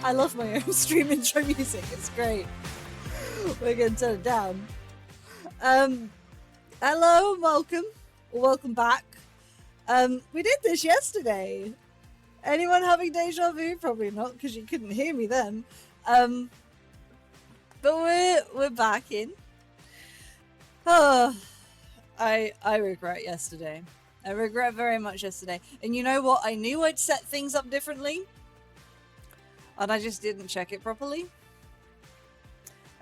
I love my own stream intro music. It's great. We're going to turn it down. Hello, welcome. Welcome back. We did this yesterday. Anyone having deja vu? Probably not, because you couldn't hear me then. But we're back in. Oh, I regret yesterday. I regret very much yesterday. And you know what? I knew I'd set things up differently, and I just didn't check it properly.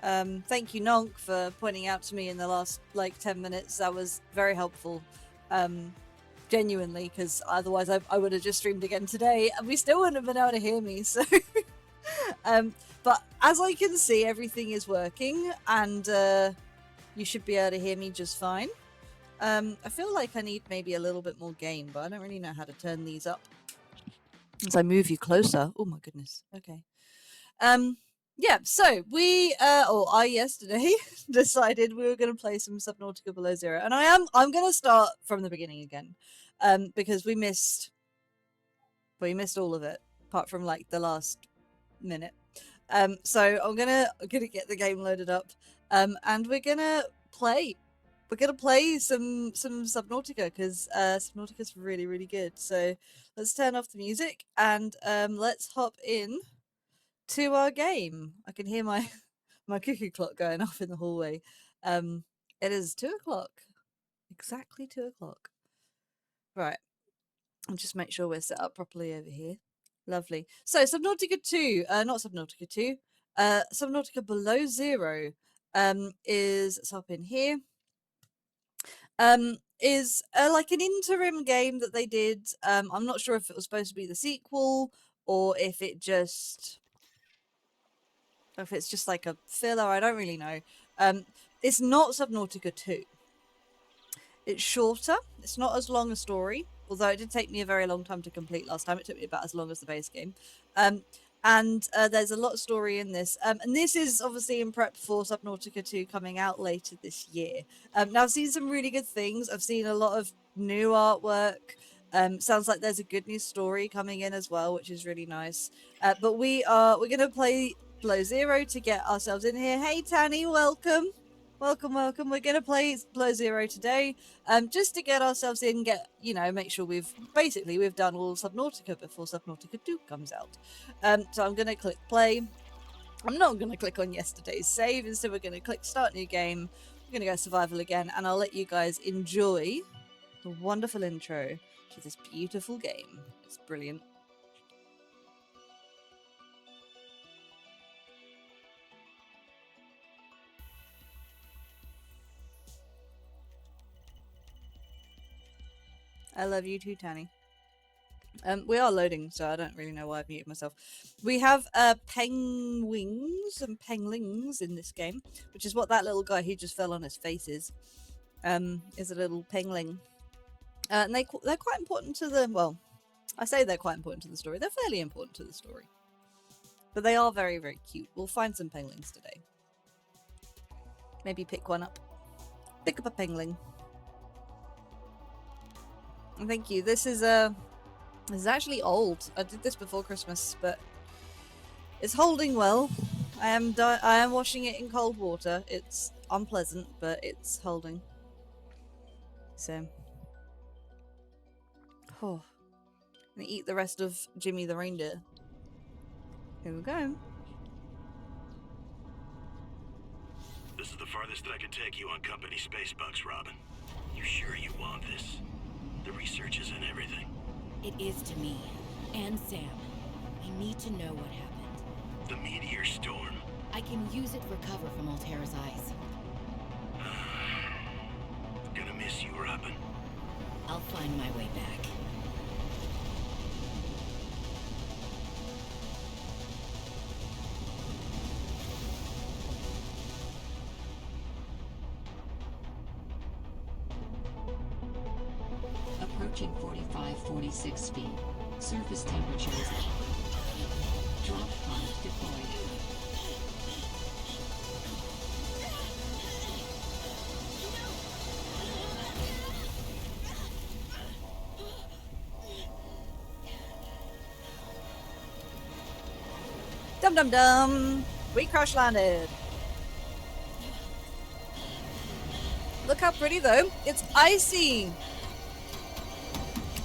Thank you, Nonk, for pointing out to me in the last, 10 minutes. That was very helpful. Genuinely, because otherwise I would have just streamed again today, and we still wouldn't have been able to hear me, so... but as I can see, everything is working, and you should be able to hear me just fine. I feel like I need maybe a little bit more gain, but I don't really know how to turn these up. As I move you closer. Oh my goodness. Okay. Yeah, so I yesterday decided we were going to play some Subnautica Below Zero, and I'm going to start from the beginning again, because we missed all of it apart from the last minute. So I'm gonna get the game loaded up, and we're gonna play some Subnautica, because Subnautica's really, really good. So let's turn off the music and let's hop in to our game. I can hear my cuckoo clock going off in the hallway. It is 2 o'clock, exactly 2 o'clock. Right, I'll just make sure we're set up properly over here. Lovely. So Subnautica 2, not Subnautica 2, Subnautica Below Zero is up in here. Is like an interim game that they did. I'm not sure if it was supposed to be the sequel or if it's just like a filler. I don't really know. It's not Subnautica 2. It's shorter. It's not as long a story, although it did take me a very long time to complete last time. It took me about as long as the base game. And there's a lot of story in this. And this is obviously in prep for Subnautica 2 coming out later this year. Now, I've seen some really good things. I've seen a lot of new artwork. Sounds like there's a good new story coming in as well, which is really nice. But we're going to play Below Zero to get ourselves in here. Hey, Tanny, welcome. Welcome. We're going to play Below Zero today, just to get ourselves in, make sure we've done all Subnautica before Subnautica 2 comes out. So I'm going to click play. I'm not going to click on yesterday's save. Instead, we're going to click start new game. We're going to go survival again, and I'll let you guys enjoy the wonderful intro to this beautiful game. It's brilliant. I love you too, Tanny. We are loading, so I don't really know why I've muted myself. We have penguins and penglings in this game, which is what that little guy who just fell on his face is a little pengling. And they're quite important to the, well, I say they're quite important to the story. They're fairly important to the story. But they are very, very cute. We'll find some penglings today. Maybe pick one up. Pick up a pengling. Thank you. This is actually old. I did this before Christmas, but it's holding well. I am washing it in cold water. It's unpleasant, but it's holding. So, I'm gonna eat the rest of Jimmy the reindeer. Here we go. This is the farthest that I could take you on company space bucks, Robin. You sure you want this? The research isn't everything. It is to me. And Sam. I need to know what happened. The meteor storm. I can use it for cover from Altera's eyes. Gonna miss you, Robin. I'll find my way back. Approaching 45-46 feet. Surface temperatures. Drop pod deployed. Dum dum dum! We crash landed. Look how pretty though. It's icy.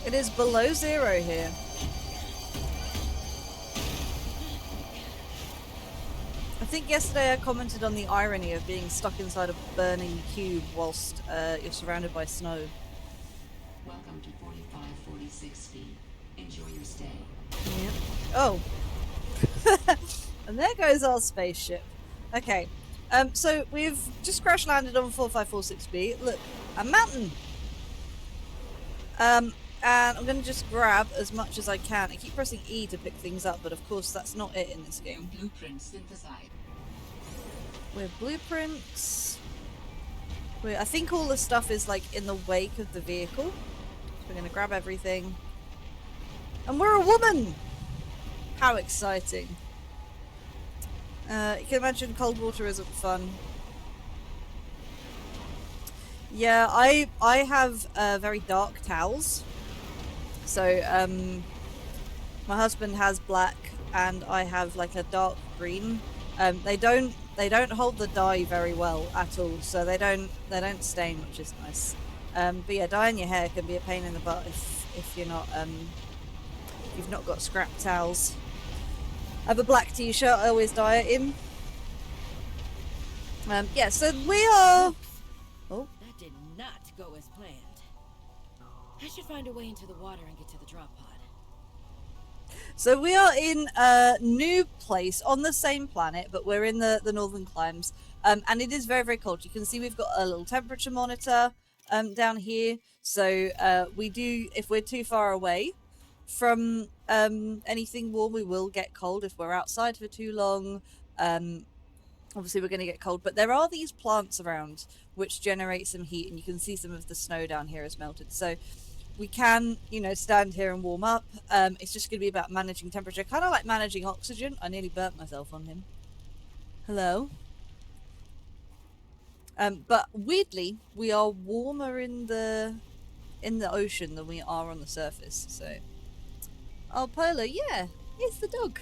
It is below 0 here. I think yesterday I commented on the irony of being stuck inside a burning cube whilst you're surrounded by snow. Welcome to 4546 feet. Enjoy your stay. Yeah. Oh. And there goes our spaceship. Okay. So we've just crash landed on 4546B. Look, a mountain. And I'm going to just grab as much as I can. I keep pressing E to pick things up, but of course that's not it in this game. Blueprint synthesized. We have blueprints. I think all the stuff is like in the wake of the vehicle. So we're going to grab everything. And we're a woman! How exciting. You can imagine cold water isn't fun. Yeah, I have very dark towels. So, my husband has black and I have like a dark green. They don't hold the dye very well at all, so they don't stain, which is nice. But yeah, dyeing your hair can be a pain in the butt if you're not you've not got scrap towels. I have a black t-shirt I always dye it in. Yeah, so we are... Oh. That did not go as planned. I should find a way into the water and get to the drop pod. So we are in a new place on the same planet, but we're in the northern climes. And it is very, very cold. You can see we've got a little temperature monitor down here. So we do, if we're too far away from anything warm, we will get cold. If we're outside for too long, obviously we're going to get cold. But there are these plants around which generate some heat, and you can see some of the snow down here has melted. So we can, you know, stand here and warm up. It's just going to be about managing temperature, kind of like managing oxygen. I nearly burnt myself on him. Hello. But weirdly, we are warmer in the ocean than we are on the surface. So, oh, Polo, yeah, it's the dog.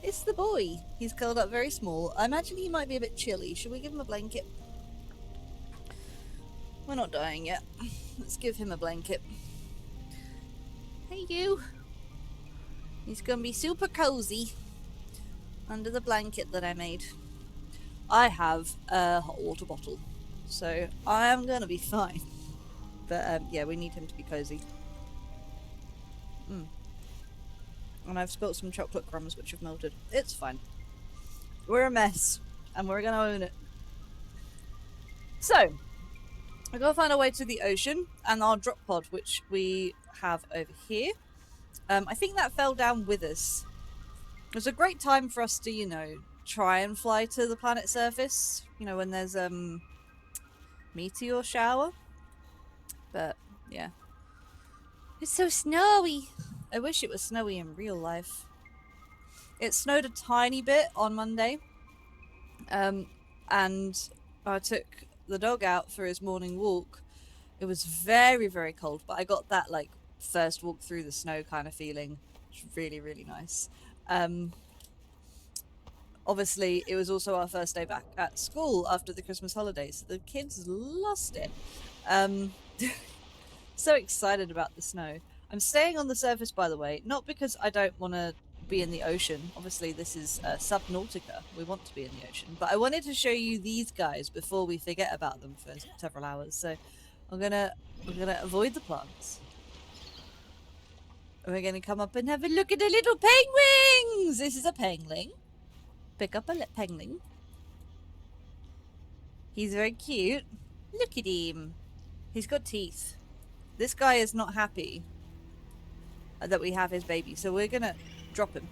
It's the boy. He's curled up very small. I imagine he might be a bit chilly. Should we give him a blanket? We're not dying yet. Let's give him a blanket. Hey, you. He's gonna be super cozy under the blanket that I made. I have a hot water bottle, so I am gonna be fine. But yeah, we need him to be cozy. And I've spilt some chocolate crumbs which have melted. It's fine. We're a mess, and we're gonna own it. So, we're gonna find our way to the ocean and our drop pod, which we have over here. I think that fell down with us. It was a great time for us to, you know, try and fly to the planet's surface. You know, when there's meteor shower. But yeah, it's so snowy. I wish it was snowy in real life. It snowed a tiny bit on Monday, and I took the dog out for his morning walk. It was very, very cold, but I got that like first walk through the snow kind of feeling, which was really, really nice. Obviously, it was also our first day back at school after the Christmas holidays. So the kids lost it. So excited about the snow. I'm staying on the surface, by the way, not because I don't want to be in the ocean. Obviously, this is Subnautica. We want to be in the ocean. But I wanted to show you these guys before we forget about them for several hours. So I'm gonna avoid the plants. And we're gonna come up and have a look at the little penguins. This is a penguin. Pick up a penguin. He's very cute. Look at him. He's got teeth. This guy is not happy that we have his baby, so we're gonna drop him.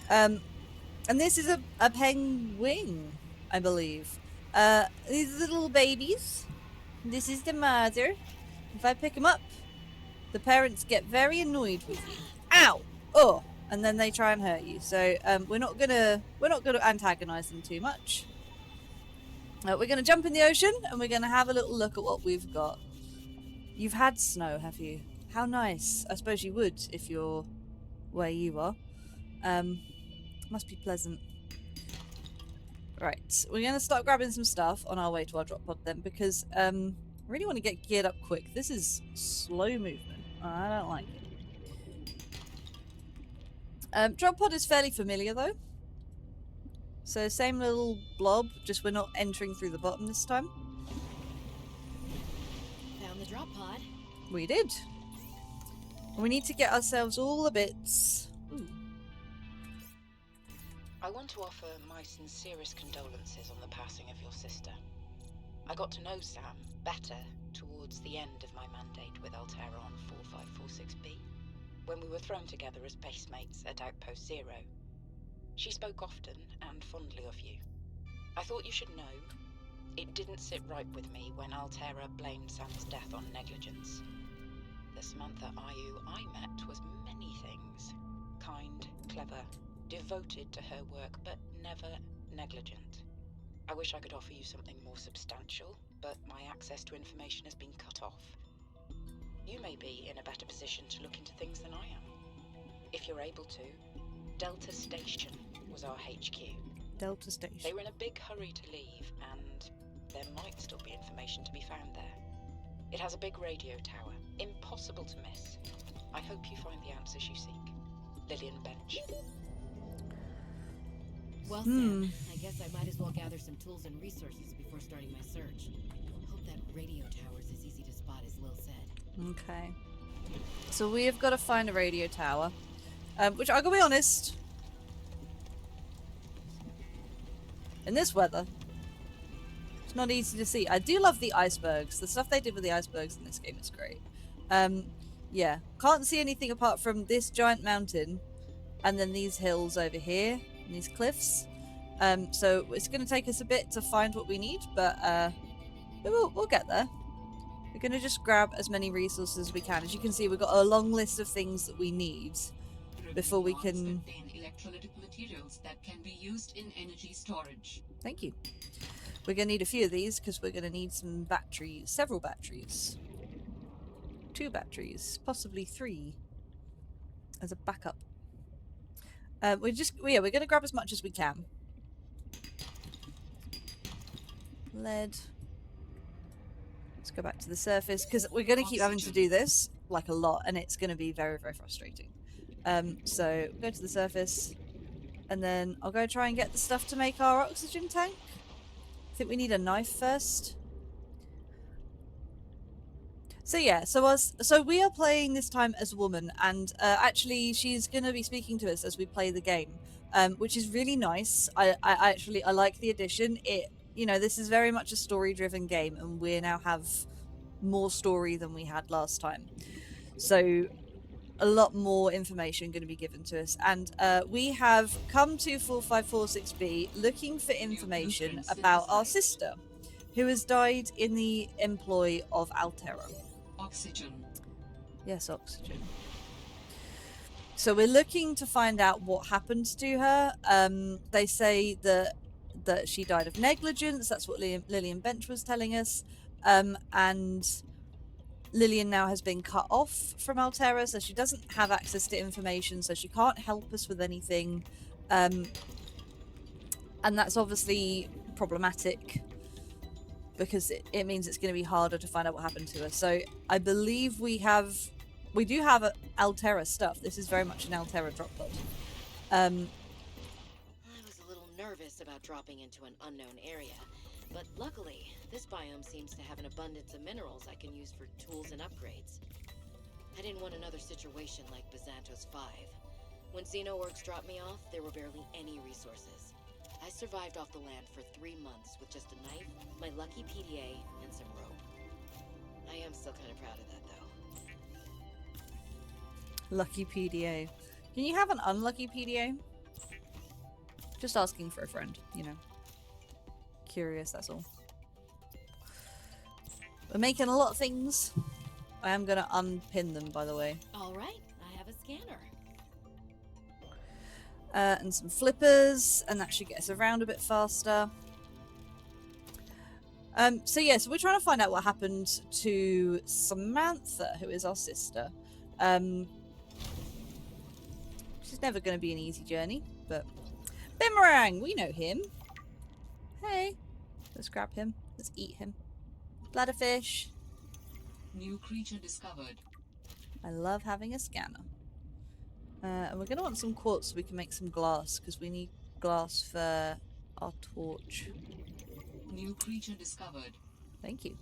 And this is a penguin, I believe. These are the little babies. This is the mother. If I pick him up, the parents get very annoyed with you. Ow! Oh! And then they try and hurt you. So we're not gonna antagonize them too much. We're gonna jump in the ocean and we're gonna have a little look at what we've got. You've had snow, have you? How nice. I suppose you would if you're where you are. Must be pleasant. Right, we're gonna start grabbing some stuff on our way to our drop pod then, because I really want to get geared up quick. This is slow movement. I don't like it. Drop pod is fairly familiar though. So same little blob, just we're not entering through the bottom this time. Found the drop pod. We did. We need to get ourselves all the bits. Ooh. I want to offer my sincerest condolences on the passing of your sister. I got to know Sam better towards the end of my mandate with Altera on 4546B, when we were thrown together as base mates at Outpost Zero. She spoke often and fondly of you. I thought you should know, it didn't sit right with me when Altera blamed Sam's death on negligence. The Samantha Ayu I met was many things. Kind, clever, devoted to her work, but never negligent. I wish I could offer you something more substantial, but my access to information has been cut off. You may be in a better position to look into things than I am. If you're able to, Delta Station was our HQ. Delta Station. They were in a big hurry to leave, and there might still be information to be found there. It has a big radio tower, impossible to miss. I hope you find the answers you seek. Lillian Bench. Well, Sam, I guess I might as well gather some tools and resources before starting my search. Hope that radio tower's as easy to spot as Lil said. Okay. So we have got to find a radio tower. Which, I'll be honest, in this weather, it's not easy to see. I do love the icebergs. The stuff they did with the icebergs in this game is great. Yeah, can't see anything apart from this giant mountain and then these hills over here and these cliffs. So it's going to take us a bit to find what we need, but we'll get there. We're going to just grab as many resources as we can. As you can see, we've got a long list of things that we need before we can... electrolytic materials that can be used in energy storage. Thank you. We're going to need a few of these because we're going to need some batteries. Several batteries. 2 batteries. Possibly 3. As a backup. We're going to grab as much as we can. Lead. Let's go back to the surface because we're going to keep having to do this like a lot and it's going to be very, very frustrating. So go to the surface and then I'll go try and get the stuff to make our oxygen tank. I think we need a knife first. So yeah, so we are playing this time as a woman, and actually she's going to be speaking to us as we play the game, which is really nice. I like the addition. This is very much a story-driven game, and we now have more story than we had last time. So a lot more information going to be given to us, and we have come to 4546B looking for information about our sister, who has died in the employ of Altera. Oxygen. Yes, oxygen. So we're looking to find out what happened to her. They say that she died of negligence. That's what Lillian Bench was telling us. And Lillian now has been cut off from Altera, so she doesn't have access to information, so she can't help us with anything. And that's obviously problematic, because it means it's going to be harder to find out what happened to her. So I believe we do have Altera stuff. This is very much an Altera drop pod. I was a little nervous about dropping into an unknown area, but luckily, this biome seems to have an abundance of minerals I can use for tools and upgrades. I didn't want another situation like Bazantos 5. When Xenoworks dropped me off, there were barely any resources. I survived off the land for 3 months with just a knife, my lucky PDA, and some rope. I am still kind of proud of that, though. Lucky PDA. Can you have an unlucky PDA? Just asking for a friend, Curious, that's all. We're making a lot of things. I am going to unpin them, by the way. All right, I have a scanner. And some flippers, and that should get us around a bit faster. So we're trying to find out what happened to Samantha, who is our sister. She's never going to be an easy journey, but Boomerang! We know him. Hey. Let's grab him. Let's eat him. Bladderfish. New creature discovered. I love having a scanner. And we're going to want some quartz so we can make some glass, because we need glass for our torch. New creature discovered. Thank you.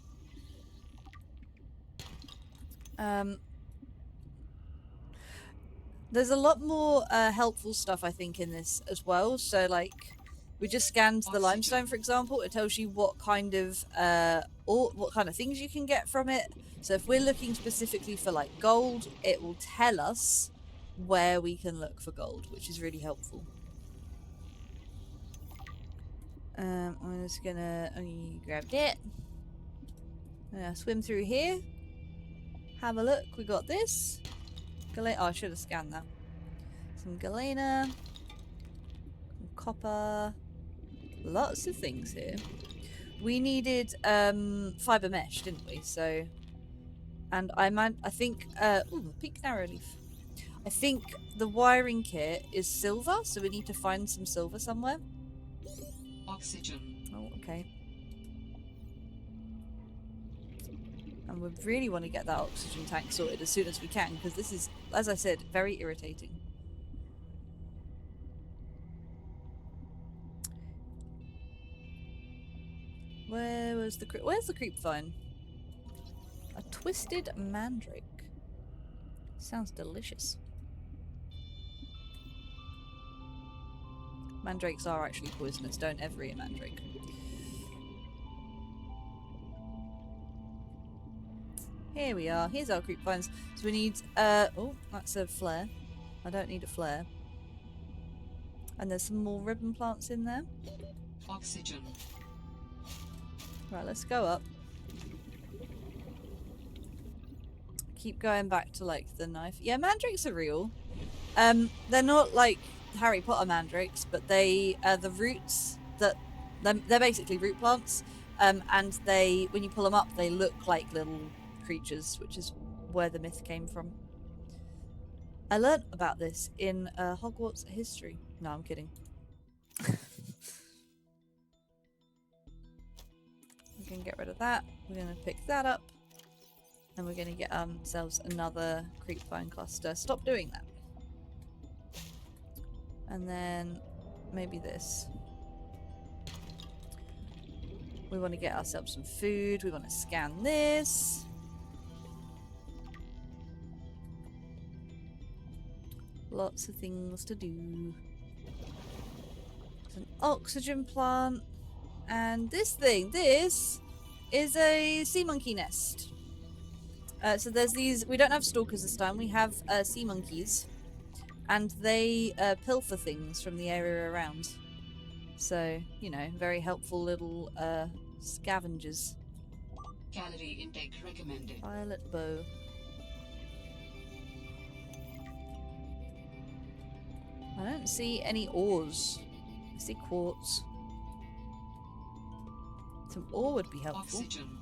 There's a lot more helpful stuff, I think, in this as well. So, like, we just scanned the limestone, for example. It tells you what kind of what kind of things you can get from it. So if we're looking specifically for like gold, it will tell us where we can look for gold, which is really helpful. I'm just gonna grab it. Swim through here. Have a look. We got this. Oh, I should have scanned that. Some galena. Some copper. Lots of things here. We needed fiber mesh, didn't we? So, and I think ooh, pink narrow leaf. I think the wiring kit is silver, so we need to find some silver somewhere. Oxygen. Oh, okay. And we really want to get that oxygen tank sorted as soon as we can, because this is, as I said, very irritating. Where's the creep vine? A twisted mandrake. Sounds delicious. Mandrakes are actually poisonous. Don't ever eat a mandrake. Here we are. Here's our creep vines. So we need, oh, that's a flare. I don't need a flare. And there's some more ribbon plants in there. Oxygen. Right, let's go up. Keep going back to, like, the knife. Yeah, mandrakes are real. They're not, like, Harry Potter mandrakes, but they, the roots that... They're basically root plants. And they, when you pull them up, they look like little creatures, which is where the myth came from. I learnt about this in Hogwarts history. No, I'm kidding. We're going to get rid of that. We're going to pick that up. And we're going to get ourselves another creepvine cluster. Stop doing that. And then maybe this. We want to get ourselves some food. We want to scan this. Lots of things to do. There's an oxygen plant. And this thing, this is a sea monkey nest. So there's these, we don't have stalkers this time, we have sea monkeys. And they pilfer things from the area around. So, you know, very helpful little scavengers. Calorie intake recommended. Violet bow. I don't see any ores. I see quartz. Some ore would be helpful. Oxygen.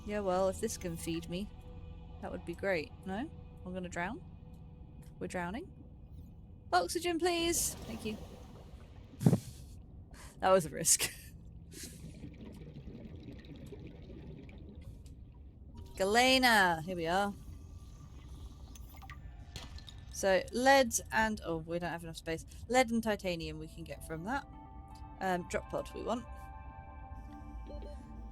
Yeah, well, if this can feed me, that would be great. No? I'm gonna drown? We're drowning? Oxygen, please! Thank you. That was a risk. Galena! Here we are. So, lead and... oh, we don't have enough space. Lead and titanium we can get from that. Drop pod we want.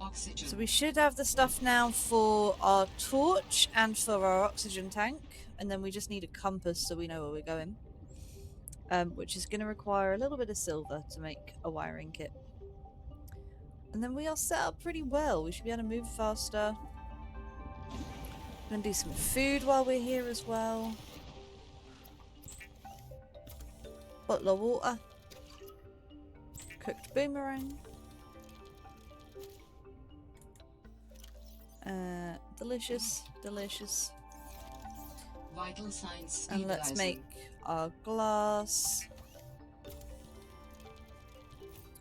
Oxygen. So we should have the stuff now for our torch and for our oxygen tank. And then we just need a compass so we know where we're going. Which is going to require a little bit of silver to make a wiring kit. And then we are set up pretty well. We should be able to move faster. We're going to do some food while we're here as well. Bottle of water. Cooked boomerang. Delicious, delicious. Vital signs. And let's make our glass,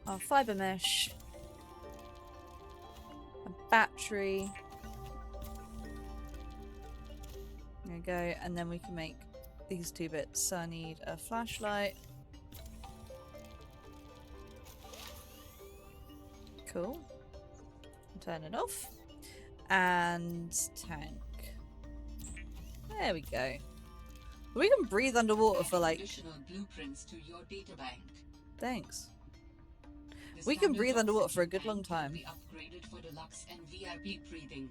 our fiber mesh, a battery. There we go, and then we can make these two bits. So I need a flashlight Cool. Turn it off. And tank. There we go. We can breathe underwater for like... Additional blueprints to your databank. Thanks. The We can breathe standard underwater for a good oxygen long tank time. can be upgraded for deluxe and VIP breathing.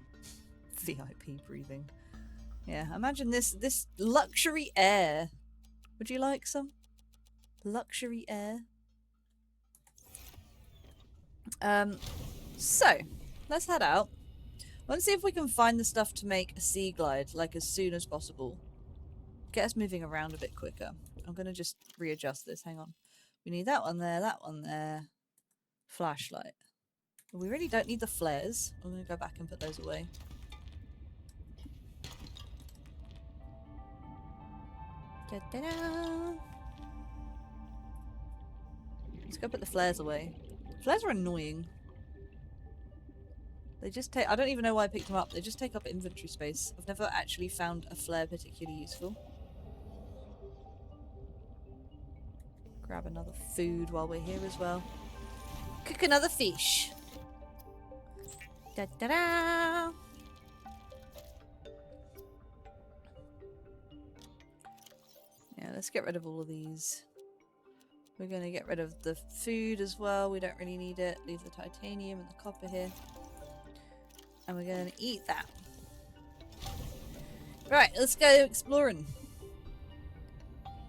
VIP breathing. Yeah, imagine this luxury air. Would you like some? Luxury air? So, let's head out. Let's see if we can find the stuff to make a sea glide, like, as soon as possible. Get us moving around a bit quicker. I'm going to just readjust this. Hang on. We need that one there. Flashlight. We really don't need the flares. I'm going to go back and put those away. Da-da-da. Let's go put the flares away. Flares are annoying. They just take... I don't even know why I picked them up. They just take up inventory space. I've never actually found a flare particularly useful. Grab another food while we're here as well. Cook another fish. Da-da-da! Yeah, let's get rid of all of these. We're going to get rid of the food as well. We don't really need it. Leave the titanium and the copper here. And we're going to eat that. Right, let's go exploring.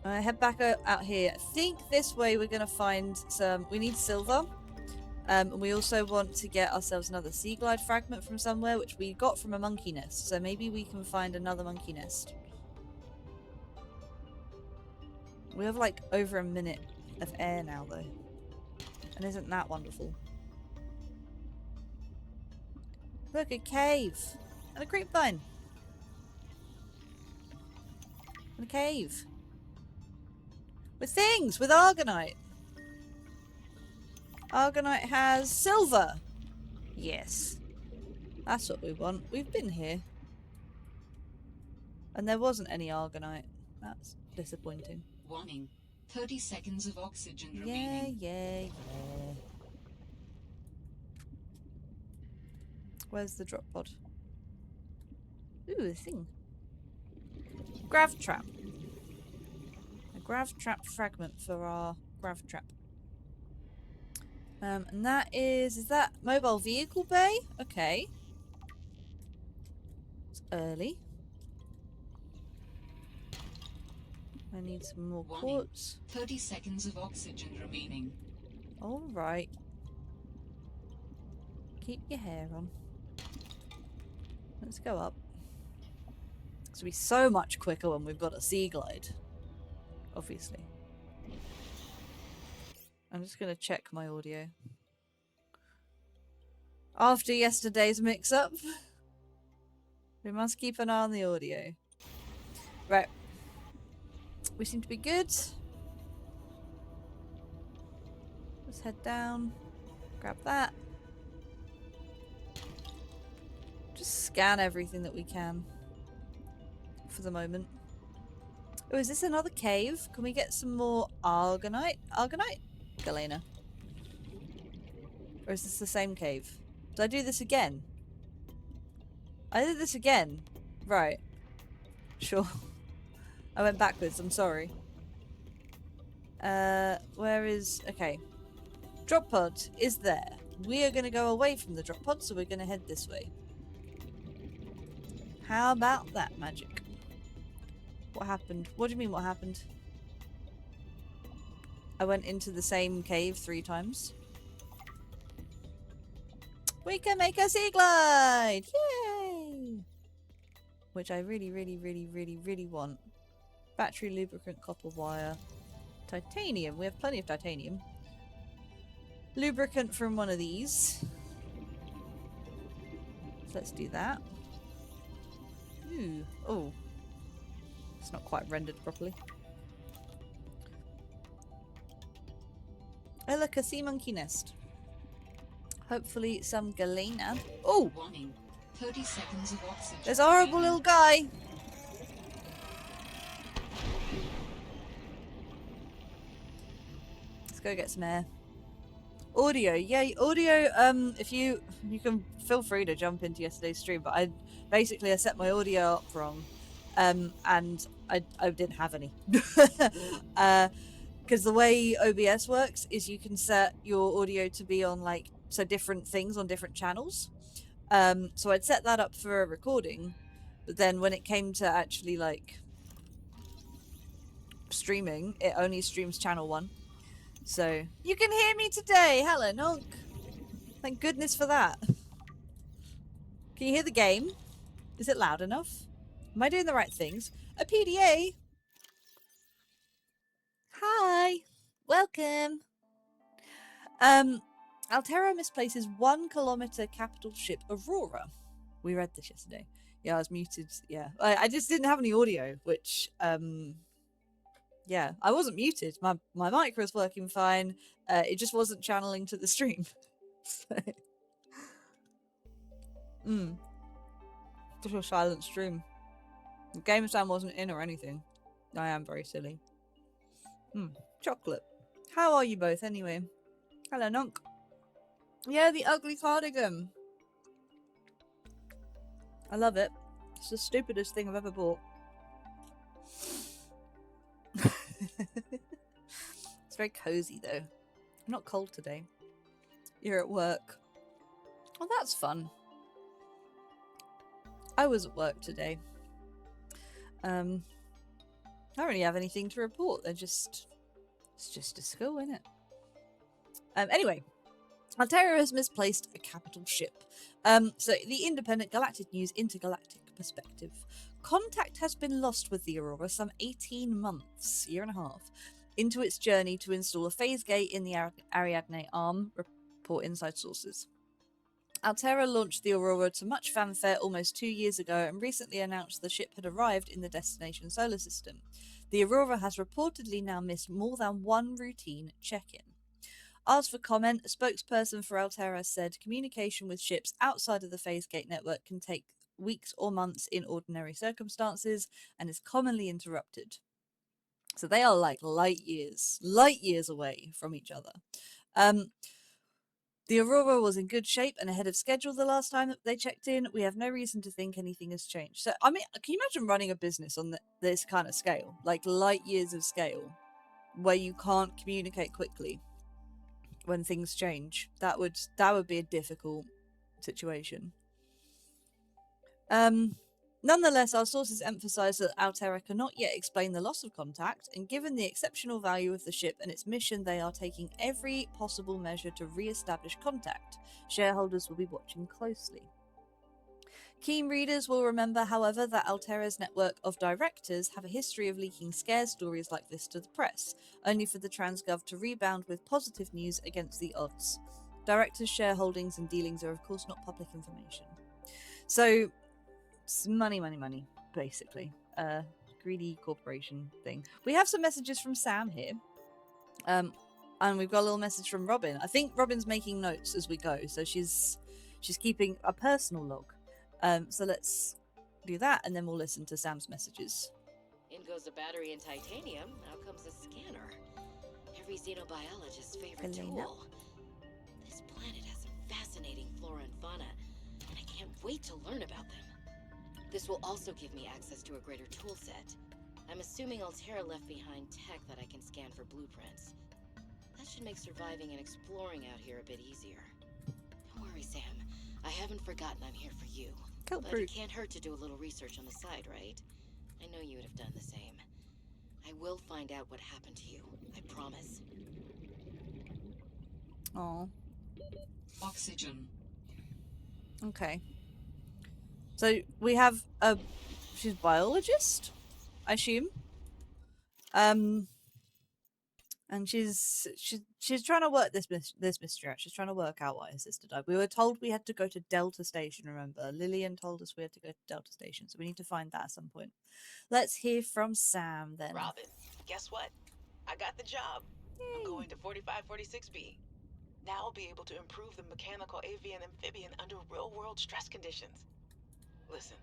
Head back out here. I think this way we're going to find some... We need silver. And we also want to get ourselves another sea glide fragment from somewhere, which we got from a monkey nest. So maybe we can find another monkey nest. We have like over a minute of air now, though. And isn't that wonderful? Look, a cave. And a grapevine. And a cave. With things! With Argonite! Argonite has silver! Yes. That's what we want. We've been here. And there wasn't any Argonite. That's disappointing. Warning. 30 seconds of oxygen Yeah, remaining. yeah. Where's the drop pod? Ooh, a thing. Grav trap. A grav trap fragment for our grav trap. And that is that mobile vehicle bay? Okay. It's early. I need some more Warning. quartz. 30 seconds of oxygen remaining. Alright. Keep your hair on. Let's go up. It's gonna be so much quicker when we've got a sea glide. Obviously. I'm just gonna check my audio. After yesterday's mix-up, we must keep an eye on the audio. Right. We seem to be good. Let's head down. Grab that. Just scan everything that we can. For the moment. Oh, is this another cave? Can we get some more Argonite? Argonite? Galena. Or is this the same cave? Did I do this again? I did this again. Right. Sure. I went backwards, I'm sorry. Where is... Okay. Drop pod is there. We are going to go away from the drop pod, so we're going to head this way. How about that magic? What happened? What do you mean what happened? I went into the same cave 3 times. We can make a sea glide! Yay! Which I really want. Battery, lubricant, copper wire. Titanium. We have plenty of titanium. Lubricant from one of these. So let's do that. Ooh. Oh. It's not quite rendered properly. Oh look, a sea monkey nest. Hopefully some galena. Oh! Warning. 30 seconds of oxygen. There's a horrible little guy! Let's go get some air. Audio, yeah, audio. If you can feel free to jump into yesterday's stream, but I set my audio up wrong, and I didn't have any. Because the way OBS works is you can set your audio to be on different things on different channels. So I'd set that up for a recording, but then when it came to actually streaming, it only streams channel 1. So you can hear me today. Hello, Nonk. Thank goodness for that. Can you hear the game? Is it loud enough? Am I doing the right things? A PDA? Hi. Welcome. Altera misplaces 1 kilometer capital ship Aurora. We read this yesterday. Yeah, I was muted. Yeah. I just didn't have any audio, which yeah, I wasn't muted. My mic was working fine. It just wasn't channeling to the stream. So, just a silent stream. The game sound wasn't in or anything. I am very silly. Chocolate. How are you both anyway? Hello, Nonk. Yeah, the ugly cardigan. I love it. It's the stupidest thing I've ever bought. It's very cozy though. I'm not cold today. You're at work. Oh, that's fun. I was at work today. I don't really have anything to report. It's just a school, isn't it? Anyway, Altera has misplaced a capital ship. So the Independent Galactic News Intergalactic Perspective. Contact has been lost with the Aurora some 18 months, year and a half, into its journey to install a phase gate in the Ariadne arm, report inside sources. Altera launched the Aurora to much fanfare almost 2 years ago and recently announced the ship had arrived in the destination solar system. The Aurora has reportedly now missed more than 1 routine check-in. Asked for comment, a spokesperson for Altera said communication with ships outside of the phase gate network can take weeks or months in ordinary circumstances and is commonly interrupted. So they are like light years away from each other. The Aurora was in good shape and ahead of schedule the last time that they checked in. We have no reason to think anything has changed. So, I mean, can you imagine running a business on this kind of scale? Like light years of scale, where you can't communicate quickly when things change. That would be a difficult situation. Nonetheless, our sources emphasize that Altera cannot yet explain the loss of contact, and given the exceptional value of the ship and its mission, they are taking every possible measure to re-establish contact. Shareholders will be watching closely. Keen readers will remember, however, that Altera's network of directors have a history of leaking scare stories like this to the press, only for the Transgov to rebound with positive news against the odds. Directors' shareholdings and dealings are, of course, not public information. So, it's money, basically. Greedy corporation thing. We have some messages from Sam here. And we've got a little message from Robin. I think Robin's making notes as we go, so she's keeping a personal log. So let's do that, and then we'll listen to Sam's messages. In goes a battery and titanium, out comes a scanner. Every xenobiologist's favorite tool. This planet has some fascinating flora and fauna, and I can't wait to learn about them. This will also give me access to a greater tool set. I'm assuming Altera left behind tech that I can scan for blueprints. That should make surviving and exploring out here a bit easier. Don't worry, Sam. I haven't forgotten I'm here for you. But it can't hurt to do a little research on the side, right? I know you would have done the same. I will find out what happened to you. I promise. Oh. Oxygen. Okay. So we have she's a biologist, I assume. And she's trying to work this mystery out. She's trying to work out why her sister died. We were told we had to go to Delta Station, remember? Lillian told us we had to go to Delta Station, so we need to find that at some point. Let's hear from Sam then. Robin, guess what? I got the job. Yay. I'm going to 4546B. Now I'll be able to improve the mechanical avian amphibian under real-world stress conditions. Listen,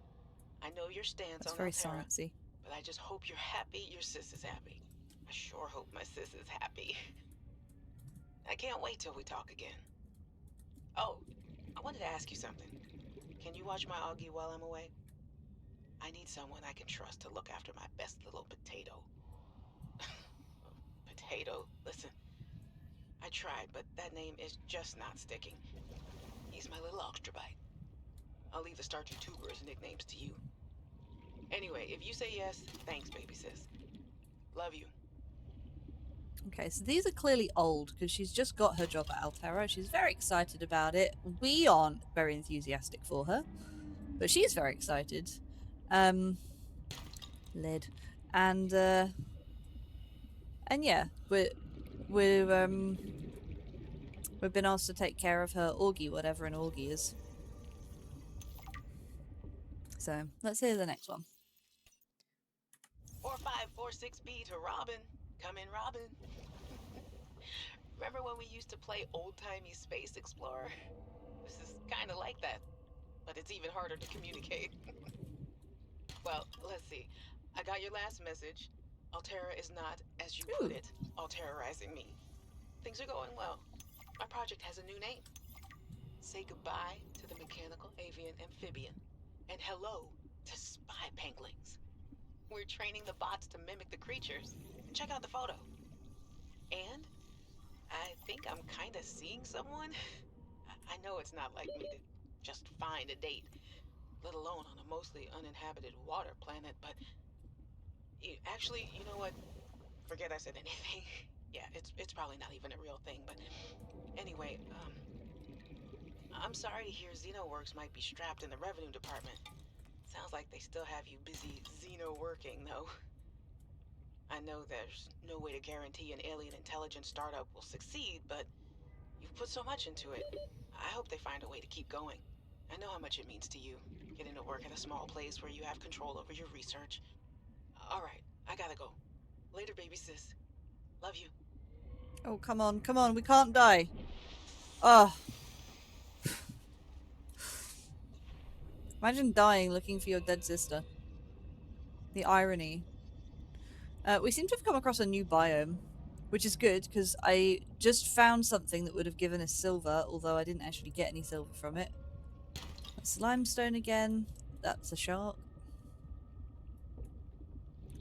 I know your stance That's on very Altera, sciencey. but I just hope you're happy your sis is happy. I sure hope my sis is happy. I can't wait till we talk again. Oh, I wanted to ask you something. Can you watch my Augie while I'm away? I need someone I can trust to look after my best little potato. Potato, listen. I tried, but that name is just not sticking. He's my little extra bite. I'll leave the starchy tubers nicknames to you. Anyway, if you say yes, thanks, baby sis. Love you. Okay, so these are clearly old because she's just got her job at Altera. She's very excited about it. We aren't very enthusiastic for her, but she's very excited. Lid, and yeah, we've been asked to take care of her Augie, whatever an Augie is. So let's hear the next one. 4546B to Robin. Come in, Robin. Remember when we used to play old-timey Space Explorer? This is kind of like that, but it's even harder to communicate. Well, let's see. I got your last message. Altera is not, as you put it, alterizing me. Things are going well. My project has a new name. Say goodbye to the mechanical avian amphibian, and hello to spy penguins. We're training the bots to mimic the creatures. Check out the photo. And I think I'm kind of seeing someone. I know it's not like me to just find a date, let alone on a mostly uninhabited water planet, but actually, you know what? Forget I said anything. Yeah, it's probably not even a real thing, but anyway, I'm sorry to hear Xenoworks might be strapped in the revenue department. Sounds like they still have you busy Xeno working, though. I know there's no way to guarantee an alien intelligence startup will succeed, but you've put so much into it. I hope they find a way to keep going. I know how much it means to you, getting to work at a small place where you have control over your research. All right, I gotta go. Later, baby sis. Love you. Oh, come on, come on, we can't die. Oh. Imagine dying looking for your dead sister. The irony. We seem to have come across a new biome, which is good because I just found something that would have given us silver, although I didn't actually get any silver from it. That's limestone again. That's a shark.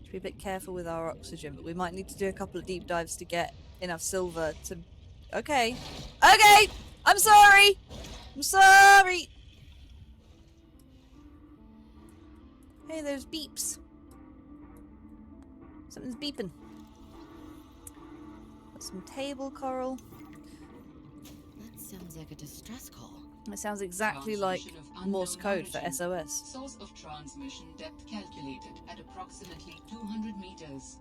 Should be a bit careful with our oxygen, but we might need to do a couple of deep dives to get enough silver to... Okay. Okay! I'm sorry! I'm sorry! Hey, there's beeps. Something's beeping. Got some table coral. That sounds like a distress call. It sounds exactly like Morse code for SOS. Source of transmission depth calculated at approximately 200 meters.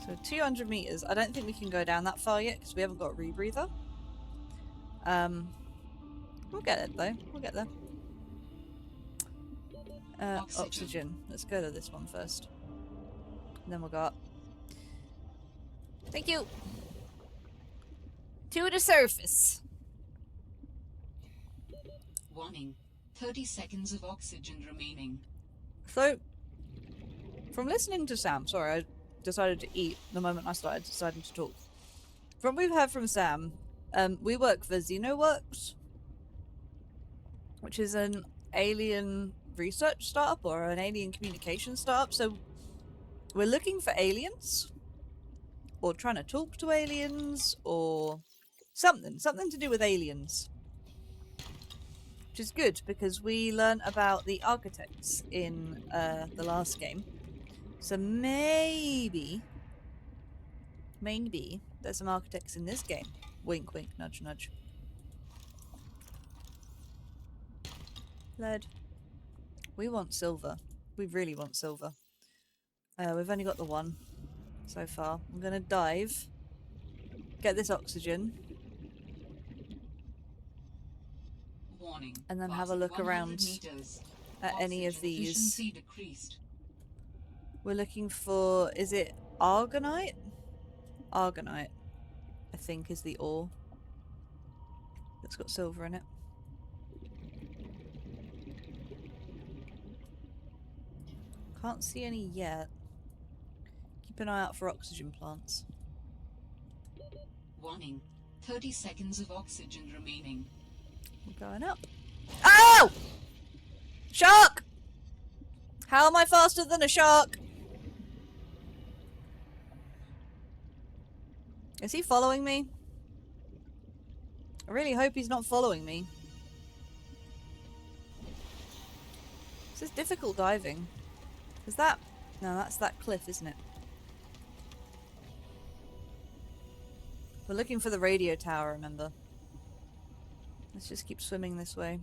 So 200 meters. I don't think we can go down that far yet because we haven't got a rebreather. We'll get it though. We'll get there. Oxygen. Let's go to this one first. And then we'll go up. Thank you. To the surface. Warning. 30 seconds of oxygen remaining. So, from listening to Sam, sorry, I decided to eat the moment I started deciding to talk. From what we've heard from Sam, we work for Xenoworks, which is an alien research startup or an alien communication startup. So, we're looking for aliens, or trying to talk to aliens, or something to do with aliens. Which is good because we learned about the architects in the last game. So maybe there's some architects in this game. Wink, wink, nudge, nudge. Lead. We want silver. We really want silver. We've only got the one so far. I'm gonna dive. Get this oxygen. Warning. And then have a look around at any of these. We're looking for, is it Argonite? Argonite, I think, is the ore that's got silver in it. Can't see any yet. Keep an eye out for oxygen plants. Warning. 30 seconds of oxygen remaining. We're going up. Oh! Shark! How am I faster than a shark? Is he following me? I really hope he's not following me. This is difficult diving. Is that... No, that's that cliff, isn't it? We're looking for the radio tower, remember? Let's just keep swimming this way.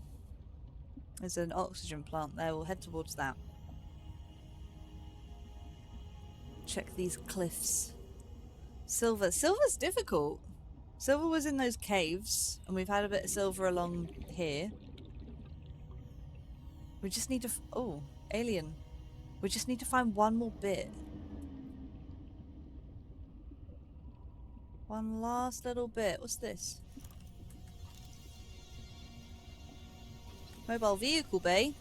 There's an oxygen plant there. We'll head towards that. Check these cliffs. Silver. Silver's difficult. Silver was in those caves, and we've had a bit of silver along here. We just need to... Oh, alien. We just need to find one more bit. One last little bit. What's this? Mobile vehicle bay.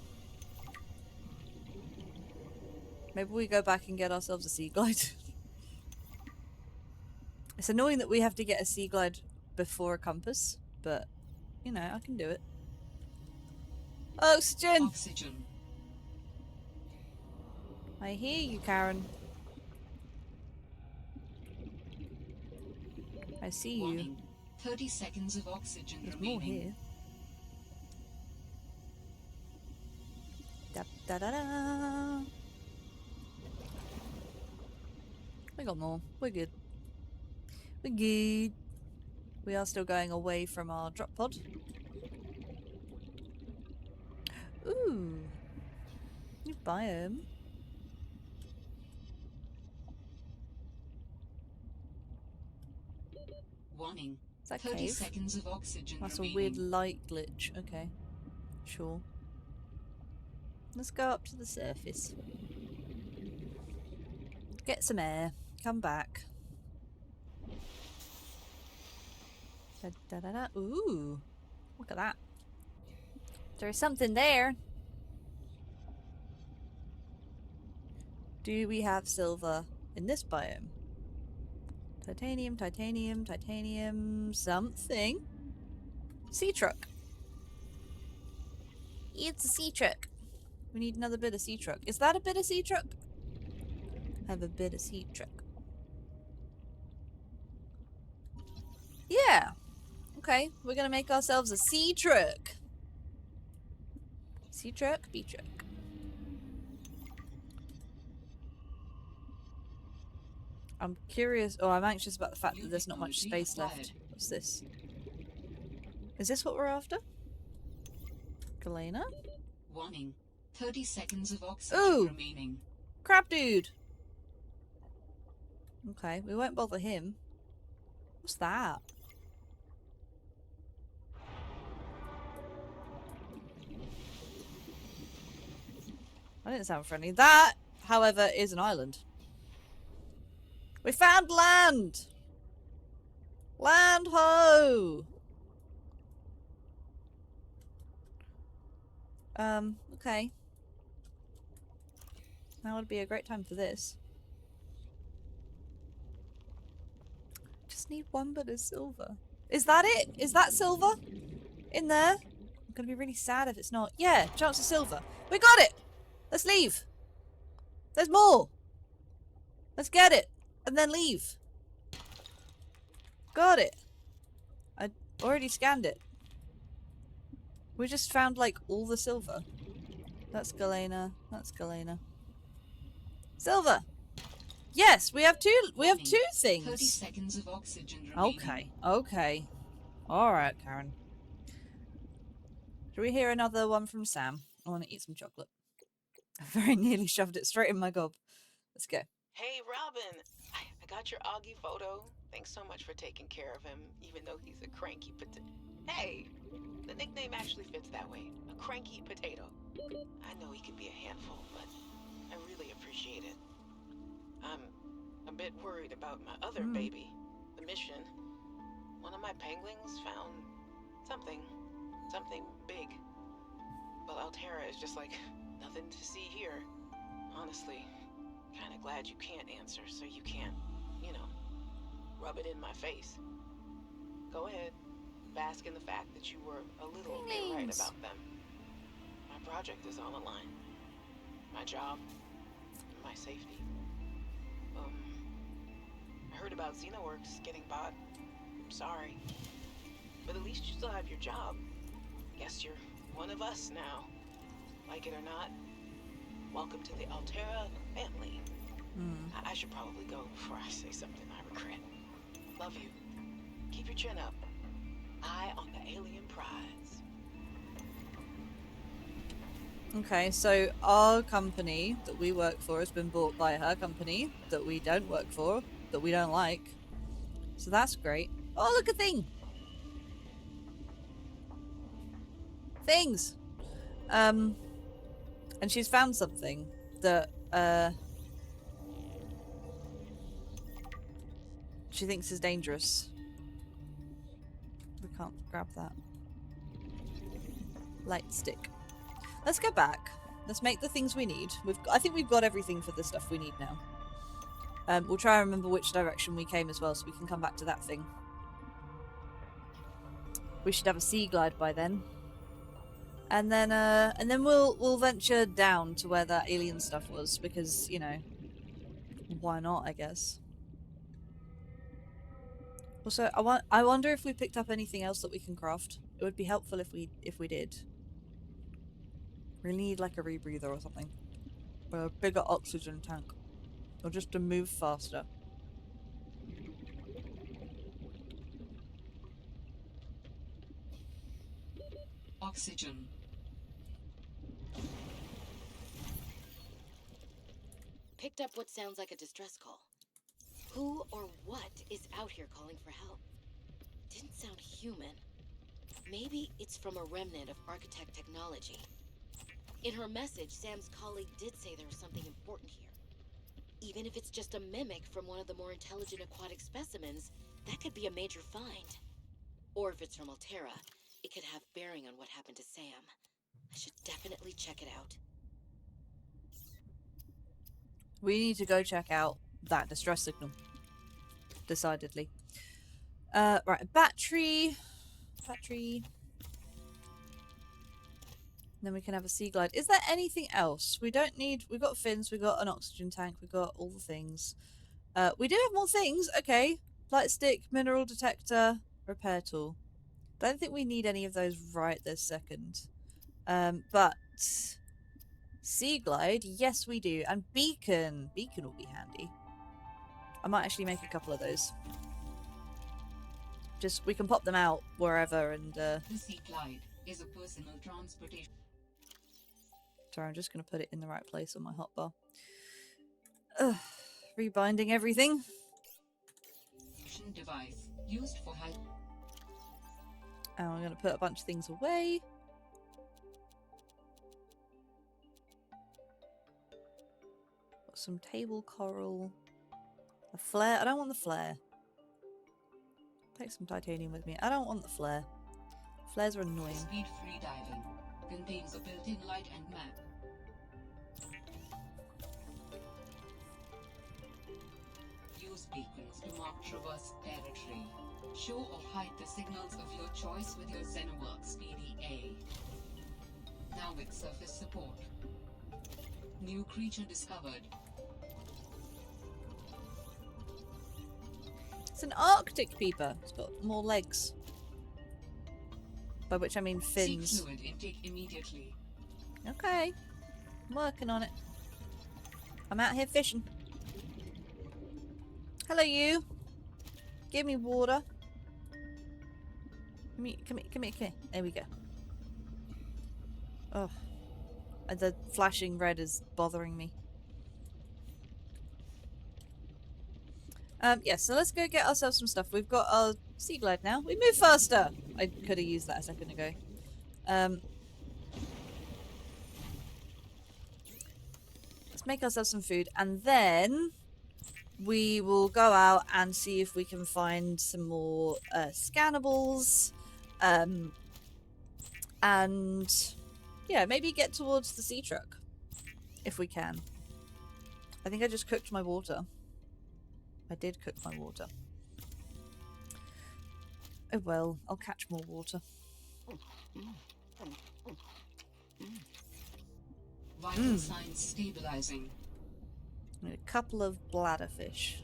Maybe we go back and get ourselves a sea glide. It's annoying that we have to get a sea glide before a compass, but, you know, I can do it. Oxygen! Oxygen. I hear you, Karen. I see you. Warning. 30 seconds of oxygen There's remaining. more here. Da da da da. We got more. We're good. We're good. We are still going away from our drop pod. Ooh. New biome. Warning. Is that 30 cave? seconds of oxygen That's a remaining. weird light glitch. Okay. Sure. Let's go up to the surface. Get some air. Come back. Da, da, da, da. Ooh. Look at that. There's something there. Do we have silver in this biome? Titanium, titanium, titanium, something. Sea truck. It's a sea truck. We need another bit of sea truck. Is that a bit of sea truck? Have a bit of sea truck. Yeah. Okay, we're gonna make ourselves a sea truck. Sea truck, B truck. I'm curious. Oh, I'm anxious about the fact that there's not much space left. What's this? Is this what we're after? Galena? Warning. 30 seconds of oxygen Ooh. remaining. Crab dude! Okay, we won't bother him. What's that? That didn't sound friendly. That, however, is an island. We found land! Land ho! Okay. Now would be a great time for this. Just need one bit of silver. Is that it? Is that silver? In there? I'm gonna be really sad if it's not. Yeah, chance of silver. We got it! Let's leave. There's more. Let's get it. And then leave. Got it. I already scanned it. We just found, like, all the silver. That's Galena. That's Galena. Silver! Yes, we have two. We have two 30 things. seconds of oxygen remaining. Okay. Okay. Alright, Karen. Do we hear another one from Sam? I want to eat some chocolate. I very nearly shoved it straight in my gob. Let's go. Hey, Robin! I got your Augie photo. Thanks so much for taking care of him, even though he's a cranky potato. Hey! The nickname actually fits that way. A cranky potato. I know he can be a handful, but I really appreciate it. I'm a bit worried about my other baby, the mission. One of my penguins found something big. Well, Altera is just like nothing to see here. Honestly, kind of glad you can't answer so you can't, you know, rub it in my face. Go ahead. Bask in the fact that you were a little bit right about them. My project is on the line. My job. My safety. I heard about Xenoworks getting bought. I'm sorry. But at least you still have your job. Guess you're one of us now. Like it or not, welcome to the Altera family. I should probably go before I say something I regret. Love you. Keep your chin up. Eye on the alien prize. Okay, so our company that we work for has been bought by her company that we don't work for, that we don't like. So that's great. Oh, look, a thing! Things! And she's found something that, she thinks is dangerous. We can't grab that. Light stick. Let's go back. Let's make the things we need. I think we've got everything for the stuff we need now. We'll try and remember which direction we came as well, so we can come back to that thing. We should have a sea glide by then. And then we'll venture down to where that alien stuff was, because, you know, why not, I guess. Also, I wonder if we picked up anything else that we can craft. It would be helpful if we did. We need like a rebreather or something. Or a bigger oxygen tank. Or just to move faster. Oxygen. Picked up what sounds like a distress call. Who or what is out here calling for help? Didn't sound human. Maybe it's from a remnant of architect technology. In her message, Sam's colleague did say there was something important here. Even if it's just a mimic from one of the more intelligent aquatic specimens, that could be a major find. Or if it's from Altera, it could have bearing on what happened to Sam. I should definitely check it out. We need to go check out that distress signal. Decidedly. Right, battery. Then we can have a sea glide. Is there anything else? We don't need... We've got fins, we've got an oxygen tank, we've got all the things. We do have more things. Okay. Light stick, mineral detector, repair tool. Don't think we need any of those right this second. But... Sea glide, yes we do. And beacon. Beacon will be handy. I might actually make a couple of those. Just, we can pop them out wherever and... The sea glide is a personal transportation. Sorry, I'm just going to put it in the right place on my hotbar. Ugh, rebinding everything. Device used for help. And I'm going to put a bunch of things away. Got some table coral. A flare. I don't want the flare. Take some titanium with me. I don't want the flare. Flares are annoying. Speed free diving contains a built-in light and map. Use beacons to mark traverse territory. Show or hide the signals of your choice with your Xenoworks PDA. Now with surface support. New creature discovered. It's an Arctic peeper. It's got more legs. By which I mean fins. Seek fluid intake immediately. Okay. I'm working on it. I'm out here fishing. Hello, you. Give me water. Come here. There we go. Oh. The flashing red is bothering me. Yeah, so let's go get ourselves some stuff. We've got our sea glide now. We move faster! I could have used that a second ago. Let's make ourselves some food, and then we will go out and see if we can find some more scannables. And yeah, maybe get towards the sea truck if we can. I think I just cooked my water. I did cook my water. Oh well, I'll catch more water. Vital signs stabilizing. Need a couple of bladderfish.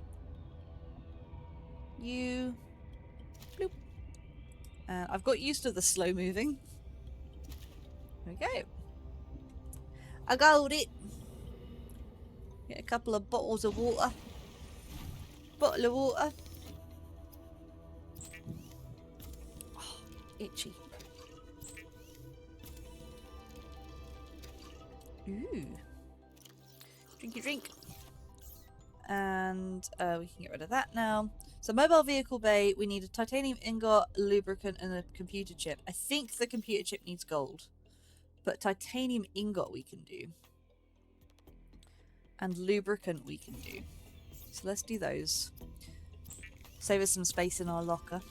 You. Bloop. I've got used to the slow moving. There we go. I got it. Get a couple of bottles of water. Bottle of water. Oh, itchy. Ooh. Drinky drink. And we can get rid of that now. So mobile vehicle bay, we need a titanium ingot, lubricant, and a computer chip. I think the computer chip needs gold. But titanium ingot we can do. And lubricant we can do. So let's do those. Save us some space in our locker.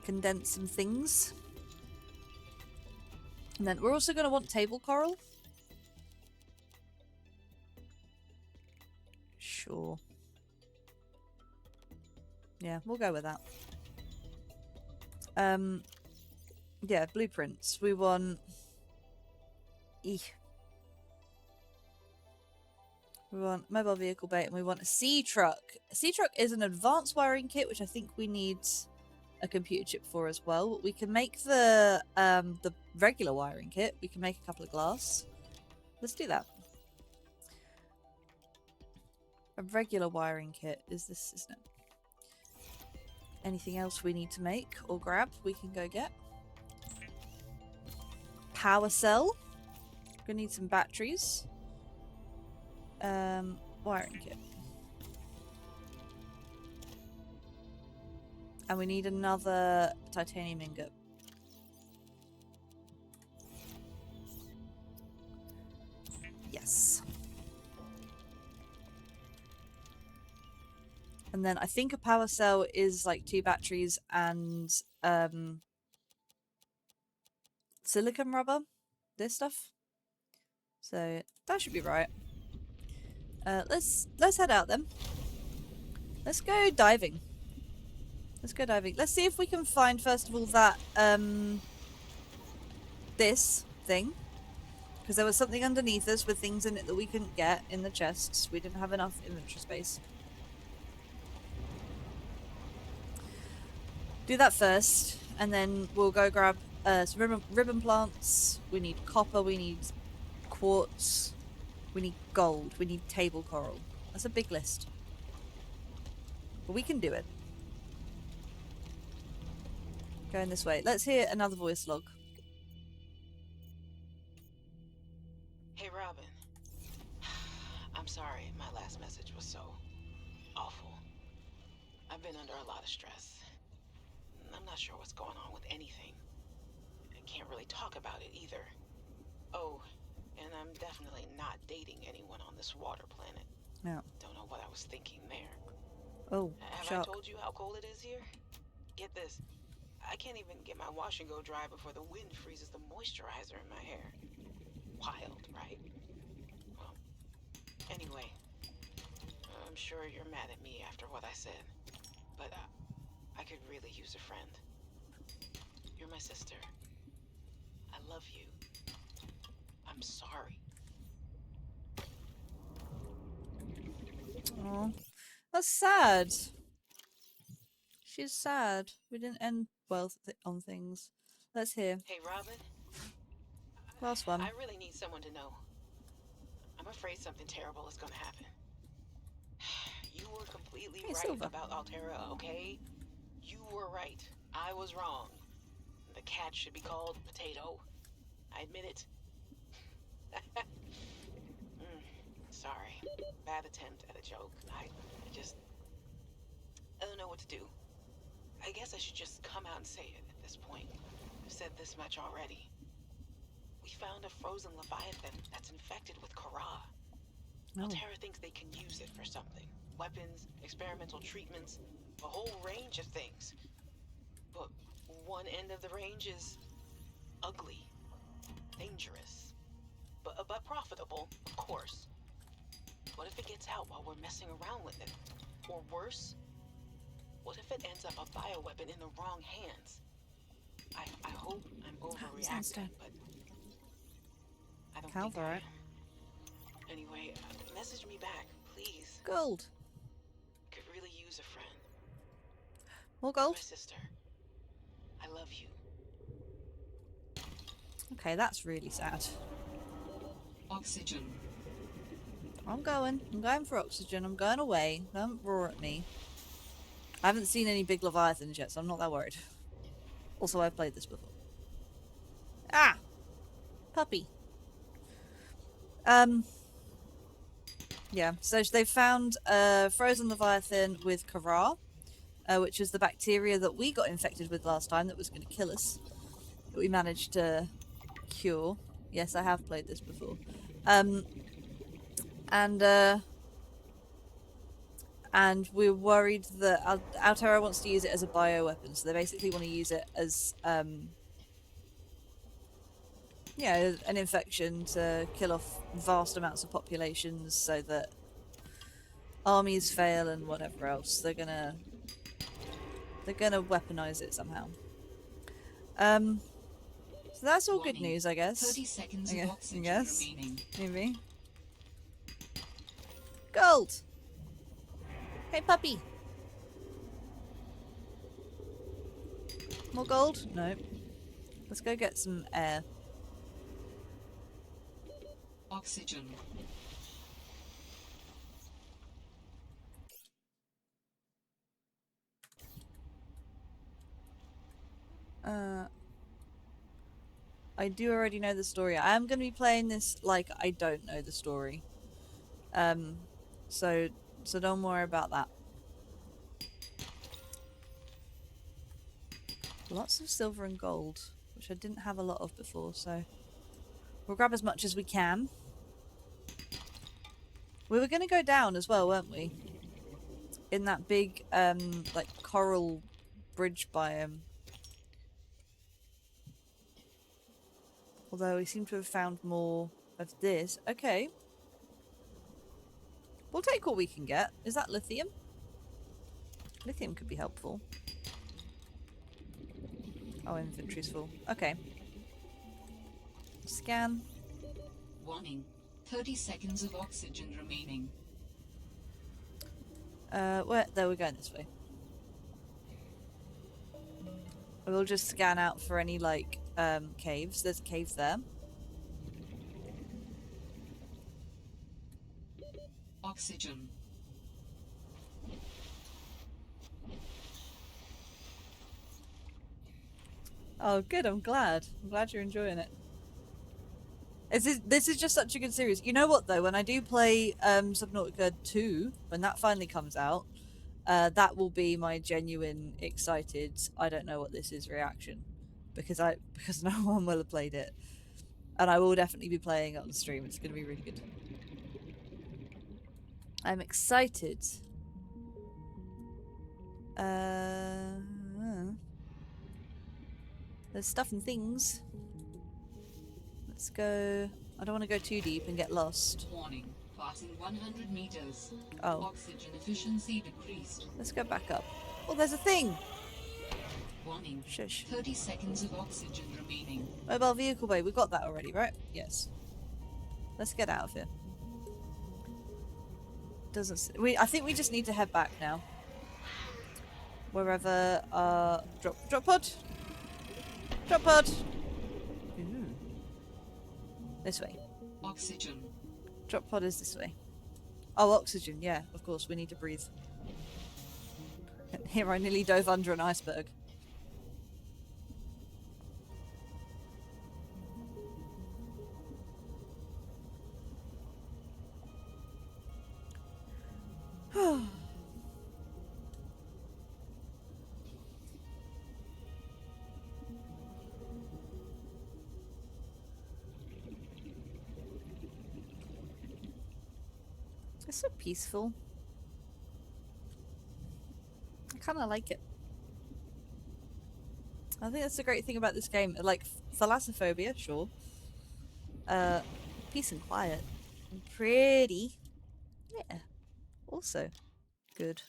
Condense some things. And then we're also going to want table coral. Sure. Yeah, we'll go with that. Yeah, blueprints. We want... Eek. We want mobile vehicle bait and we want a sea truck. A sea truck is an advanced wiring kit, which I think we need a computer chip for as well. We can make the regular wiring kit. We can make a couple of glass. Let's do that. A regular wiring kit is this, isn't it? Anything else we need to make or grab, we can go get. Power cell. Gonna need some batteries. Wiring kit. And we need another titanium ingot. Yes. And then I think a power cell is like 2 batteries and silicon rubber. This stuff. So that should be right. Let's head out then. Let's go diving. Let's go diving. Let's see if we can find first of all that this thing. Because there was something underneath us with things in it that we couldn't get in the chests. We didn't have enough inventory space. Do that first, and then we'll go grab some ribbon plants. We need copper, we need quartz, we need gold, we need table coral. That's a big list. But we can do it. Going this way. Let's hear another voice log. Hey, Robin. I'm sorry my last message was so awful. I've been under a lot of stress. I'm not sure what's going on with anything. I can't really talk about it either. Oh, and I'm definitely not dating anyone on this water planet. No. Don't know what I was thinking there. Oh, Have shark. I told you how cold it is here? Get this. I can't even get my wash and go dry before the wind freezes the moisturizer in my hair. Wild, right? Well, anyway, I'm sure you're mad at me after what I said, but I could really use a friend. You're my sister. I love you. I'm sorry. Aw. That's sad. She's sad. We didn't end well on things. Let's hear. Hey, Robin. Last one. I really need someone to know. I'm afraid something terrible is gonna happen. You were completely Hey, right Silver. about Altera, okay? You were right. I was wrong. The cat should be called Potato. I admit it. Sorry. Bad attempt at a joke. I don't know what to do. I guess I should just come out and say it at this point. I've said this much already. We found a frozen leviathan that's infected with Kara. Oh. Altera thinks they can use it for something. Weapons, experimental treatments, a whole range of things. But one end of the range is ugly, dangerous, but profitable, of course. What if it gets out while we're messing around with it? Or worse, what if it ends up a bioweapon in the wrong hands? I hope I'm overreacting, but I don't think I am. Anyway, message me back, please. Gold. Could really use a friend. More You're gold. my sister. I love you. Okay, that's really sad. Oxygen. I'm going for oxygen. I'm going away. Don't roar at me. I haven't seen any big leviathans yet, so I'm not that worried. Also, I've played this before. Ah! Puppy. Yeah, so they found a frozen leviathan with Kara, which is the bacteria that we got infected with last time that was going to kill us. That we managed to cure. Yes, I have played this before. And we're worried that Altera wants to use it as a bioweapon, so they basically want to use it as yeah, an infection to kill off vast amounts of populations so that armies fail and whatever else. They're gonna weaponize it somehow. So that's all good news, I guess. 30 seconds of oxygen remaining. Maybe. Gold! Hey, puppy! More gold? No. Let's go get some air. Oxygen. I do already know the story. I am going to be playing this like I don't know the story. So don't worry about that. Lots of silver and gold, which I didn't have a lot of before, so we'll grab as much as we can. We were going to go down as well, weren't we? In that big, like, coral bridge biome. Although we seem to have found more of this. Okay. We'll take what we can get. Is that lithium? Lithium could be helpful. Oh, inventory's full. Okay. Scan. Warning. 30 seconds of oxygen remaining. There we're going this way. We'll just scan out for any, like, caves. There's a cave there. Oxygen. Oh, good. I'm glad. I'm glad you're enjoying it. This is just such a good series. You know what, though? When I do play Subnautica 2, when that finally comes out, that will be my genuine excited, I don't know what this is reaction. Because no one will have played it. And I will definitely be playing it on stream. It's going to be really good. I'm excited. There's stuff and things. Let's go. I don't want to go too deep and get lost. Warning. Passing 100 meters. Oh. Oxygen efficiency decreased. Let's go back up. Oh, there's a thing! Warning. Shush. 30 seconds of oxygen remaining. Mobile vehicle bay. We got that already, right? Yes. Let's get out of here. I think we just need to head back now. Wherever drop pod. Drop pod. Ooh. This way. Oxygen. Drop pod is this way. Oh, oxygen. Yeah, of course. We need to breathe. Here, I nearly dove under an iceberg. It's so peaceful. I kind of like it. I think that's the great thing about this game. Like, thalassophobia, sure. Peace and quiet. And pretty. Yeah. Also good.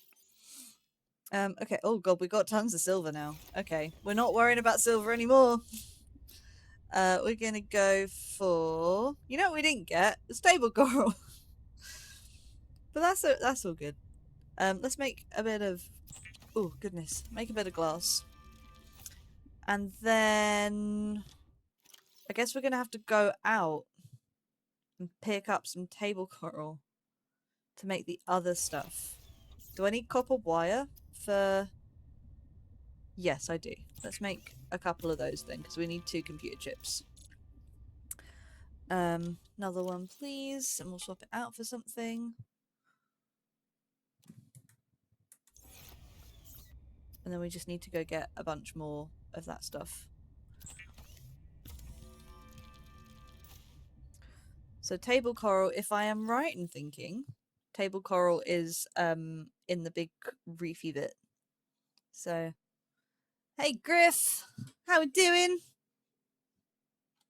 Okay. Oh god, we got tons of silver now. Okay, we're not worrying about silver anymore. We're gonna go for, you know what we didn't get? The stable coral. But that's all good. Let's make a bit of, oh goodness, make a bit of glass. And then I guess we're gonna have to go out and pick up some table coral to make the other stuff. Do I need copper wire for... Yes, I do. Let's make a couple of those then, because we need 2 computer chips. Another one, please, and we'll swap it out for something. And then we just need to go get a bunch more of that stuff. So table coral, if I am right in thinking, table coral is in the big reefy bit. So, hey Griff, how we doing?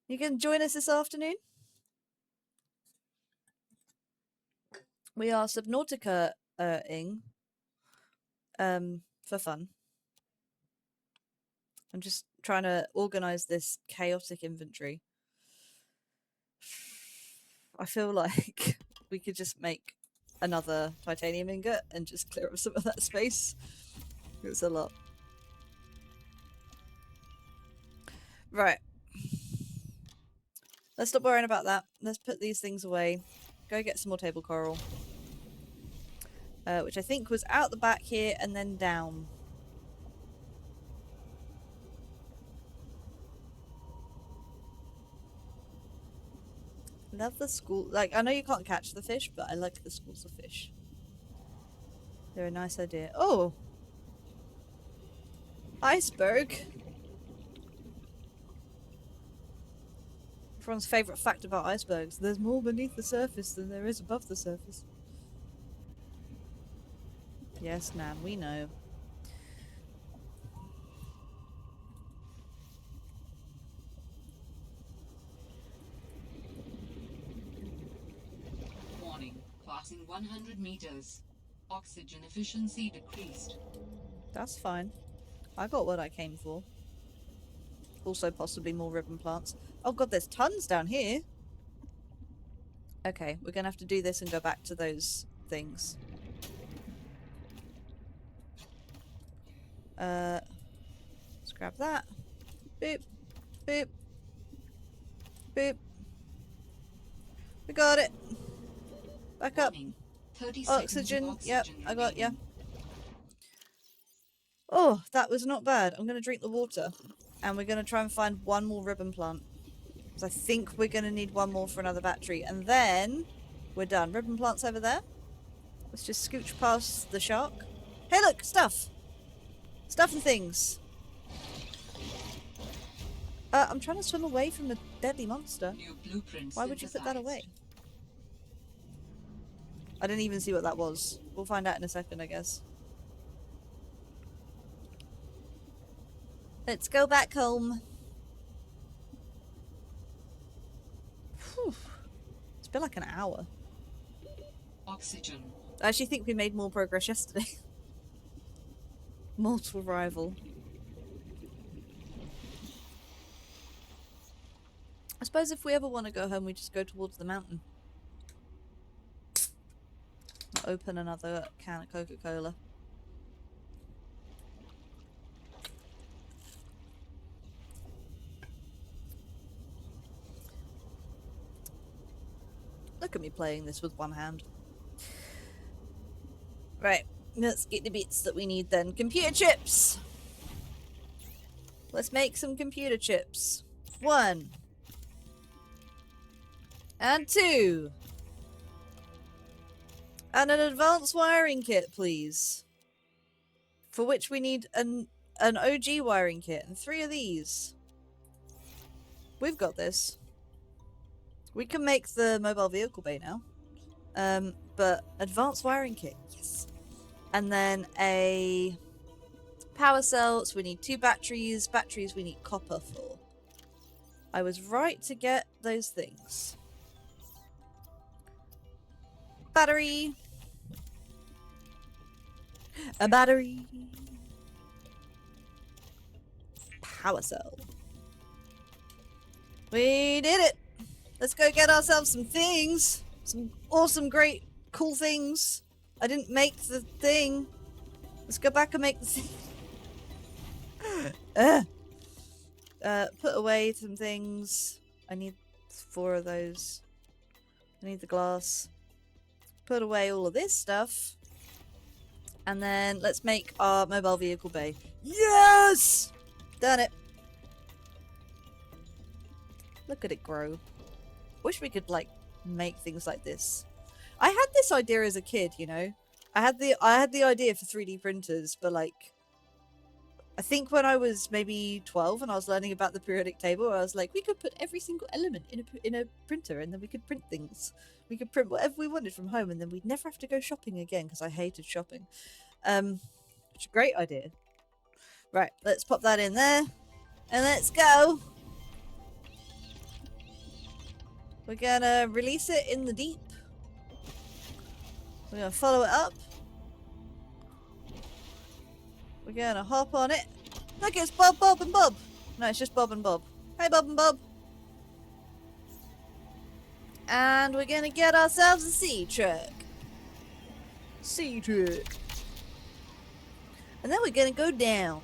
You gonna join us this afternoon? We are Subnautica-ing for fun. I'm just trying to organise this chaotic inventory. I feel like we could just make another titanium ingot and just clear up some of that space. It's a lot. Right. Let's stop worrying about that. Let's put these things away. Go get some more table coral. Which I think was out the back here and then down. Love the school. Like, I know you can't catch the fish, but I like the schools of fish. They're a nice idea. Oh! Iceberg! Everyone's favourite fact about icebergs. There's more beneath the surface than there is above the surface. Yes, Nan, we know. Warning. Passing 100 meters. Oxygen efficiency decreased. That's fine. I got what I came for. Also possibly more ribbon plants. Oh god, there's tons down here! Okay, we're gonna have to do this and go back to those things. Let's grab that. Boop. Boop. Boop. We got it! Back up. Warning. 30 Oxygen. Yep, I got ya. remaining. Oh, that was not bad. I'm gonna drink the water. And we're gonna try and find one more ribbon plant. Because I think we're gonna need one more for another battery. And then we're done. Ribbon plants over there. Let's just scooch past the shark. Hey look! Stuff! Stuff and things. I'm trying to swim away from the deadly monster. New blueprint Why would you put that synthesized. away? I didn't even see what that was. We'll find out in a second, I guess. Let's go back home. Whew. It's been like an hour. Oxygen. I actually think we made more progress yesterday. Multiple rival. I suppose if we ever want to go home, we just go towards the mountain. Open another can of Coca-Cola. Look at me playing this with one hand. Right, let's get the bits that we need then. Computer chips! Let's make some computer chips. 1. And 2. And an advanced wiring kit, please. For which we need an OG wiring kit. And 3 of these. We've got this. We can make the mobile vehicle bay now. But advanced wiring kit, yes. And then a power cell, so we need 2 batteries. Batteries we need copper for. I was right to get those things. Battery. A battery. Power cell. We did it. Let's go get ourselves some things. Some awesome, great, cool things. I didn't make the thing. Let's go back and make the thing. Put away some things. I need 4 of those. I need the glass. Put away all of this stuff. And then let's make our mobile vehicle bay. Yes! Done it. Look at it grow. Wish we could, like, make things like this. I had this idea as a kid, you know? I had the idea for 3D printers, but, like, I think when I was maybe 12 and I was learning about the periodic table, I was like, we could put every single element in a printer and then we could print things. We could print whatever we wanted from home and then we'd never have to go shopping again because I hated shopping. It's a great idea. Right, let's pop that in there and let's go. We're gonna release it in the deep. We're gonna follow it up. We're gonna hop on it. Look, it's Bob, Bob, and Bob. No, it's just Bob and Bob. Hey, Bob and Bob. And we're gonna get ourselves a sea truck. Sea truck. And then we're gonna go down.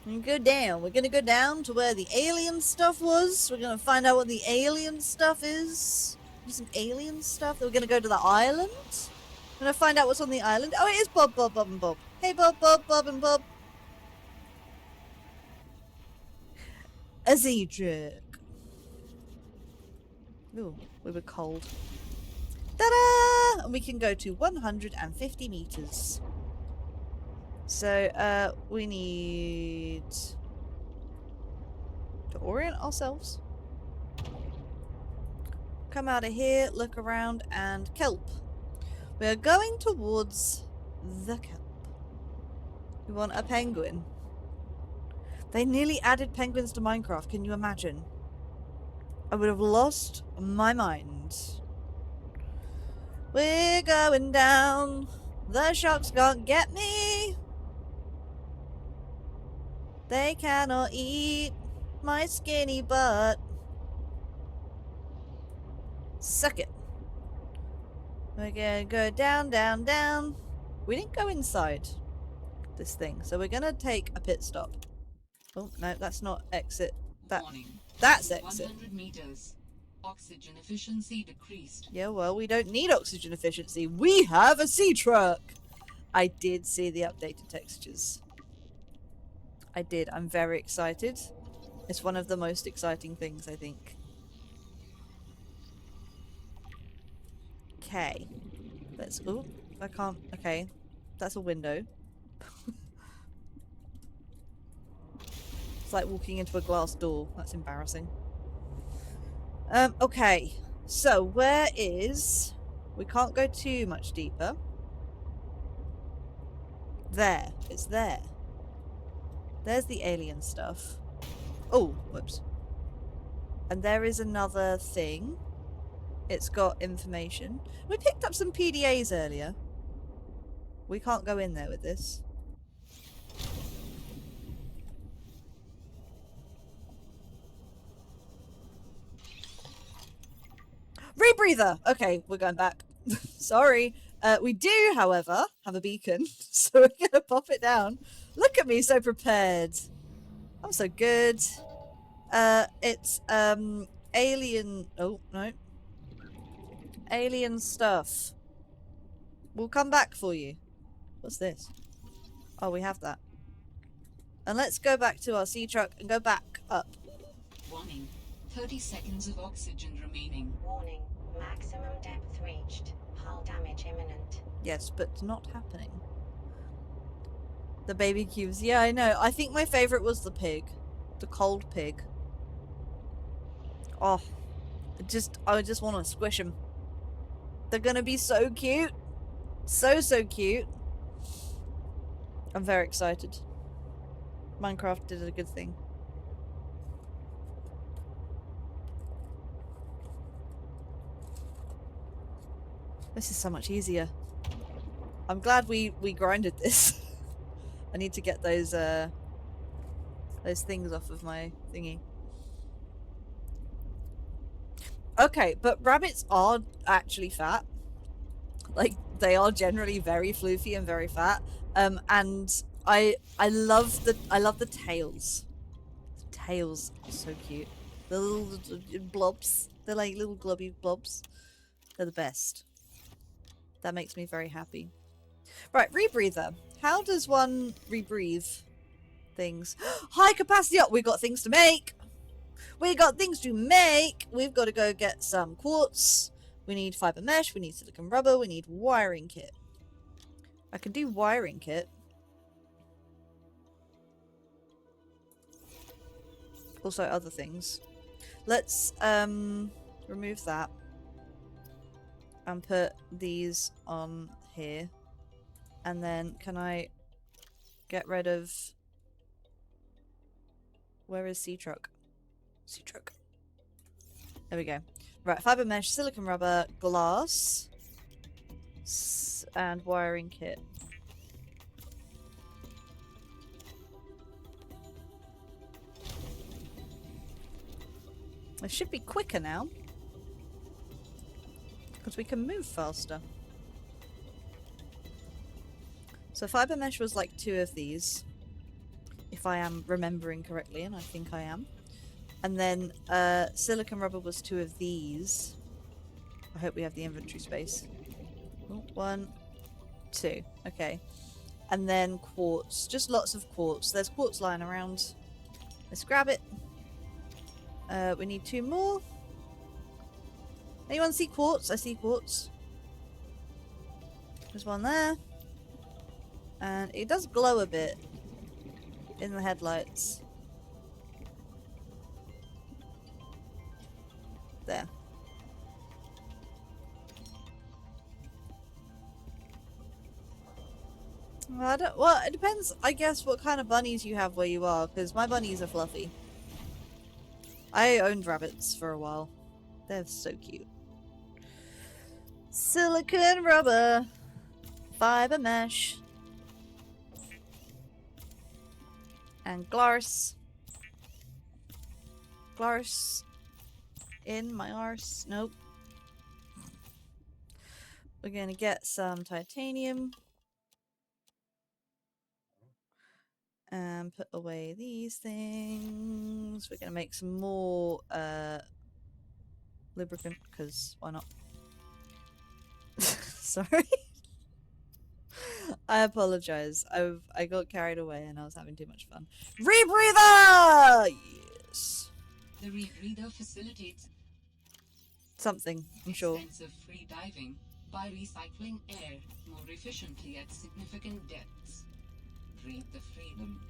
We're gonna go down to where the alien stuff was. We're gonna find out what the alien stuff is. There's some alien stuff. Then we're gonna go to the island. We're gonna find out what's on the island. Oh, it is Bob, Bob, Bob, and Bob. Hey, Bob, Bob, Bob, and Bob. A sea truck. Ooh, we were cold. Ta-da! And we can go to 150 meters. So, we need to orient ourselves. Come out of here, look around, and kelp. We are going towards the kelp. We want a penguin. They nearly added penguins to Minecraft, can you imagine? I would have lost my mind. We're going down. The sharks can't get me. They cannot eat my skinny butt. Suck it. We're gonna go down, down, down. We didn't go inside this thing, so we're gonna take a pit stop. Oh, no, that's not exit. That's exit. 100 meters. Oxygen efficiency decreased. Yeah, well, we don't need oxygen efficiency. We have a sea truck! I did see the updated textures. I did. I'm very excited. It's one of the most exciting things, I think. Okay. Let's... Oh, I can't... Okay. That's a window. It's like walking into a glass door. That's embarrassing. Okay. So, where is... We can't go too much deeper. There. It's there. There's the alien stuff. Oh, whoops. And there is another thing. It's got information. We picked up some PDAs earlier. We can't go in there with this. Rebreather! Okay, we're going back. Sorry. We do, however, have a beacon. So we're going to pop it down. Look at me, so prepared. I'm so good. It's, alien... Oh, no. Alien stuff. We'll come back for you. What's this? Oh, we have that. And let's go back to our sea truck and go back up. Warning. 30 seconds of oxygen remaining. Warning. Maximum depth reached. Hull damage imminent. Yes, but not happening. The baby cubes. Yeah, I know. I think my favourite was the pig. The cold pig. Oh. I just want to squish them. They're gonna be so cute. So cute. I'm very excited. Minecraft did a good thing. This is so much easier. I'm glad we grinded this. I need to get those things off of my thingy. Okay, but rabbits are actually fat. Like, they are generally very floofy and very fat. And I love the tails. The tails are so cute. The little blobs. They're like little globby blobs. They're the best. That makes me very happy. Right, rebreather. How does one rebreathe things? High capacity up! We've got things to make! We got things to make! We've got to go get some quartz. We need fiber mesh, we need silicon rubber, we need wiring kit. I can do wiring kit. Also other things. Let's remove that. And put these on here. And then can I get rid of... Where is Sea Truck? Sea Truck. There we go. Right, fiber mesh, silicon rubber, glass, and wiring kit. It should be quicker now. Because we can move faster. So fiber mesh was like 2 of these. If I am remembering correctly, and I think I am. And then silicon rubber was 2 of these. I hope we have the inventory space. Oh, 1, 2. Okay. And then quartz. Just lots of quartz. There's quartz lying around. Let's grab it. We need 2 more. Anyone see quartz? I see quartz. There's one there. And it does glow a bit in the headlights. There. Well, it depends, I guess, what kind of bunnies you have where you are, because my bunnies are fluffy. I owned rabbits for a while. They're so cute. Silicon rubber. Fiber mesh. And glass. Glass. In my arse. Nope. We're gonna get some titanium. And put away these things. We're gonna make some more lubricant, because why not? Sorry. I apologize. I got carried away and I was having too much fun. Rebreather! Yes. The rebreather facilitates Something, I'm sure. extensive free diving by recycling air more efficiently at significant depths. Breathe the freedom.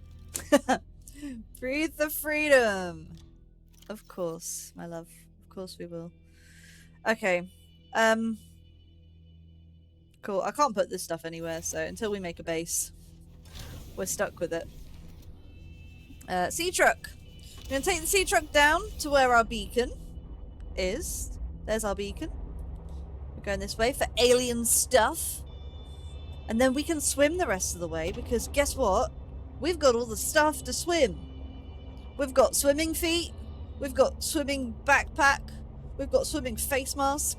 Breathe the freedom. Of course, my love. Of course we will. Okay. Cool. I can't put this stuff anywhere, so until we make a base, we're stuck with it. Sea truck. We're gonna take the sea truck down to where our beacon is. There's our beacon. We're going this way for alien stuff. And then we can swim the rest of the way, because guess what? We've got all the stuff to swim. We've got swimming feet. We've got swimming backpack. We've got swimming face mask.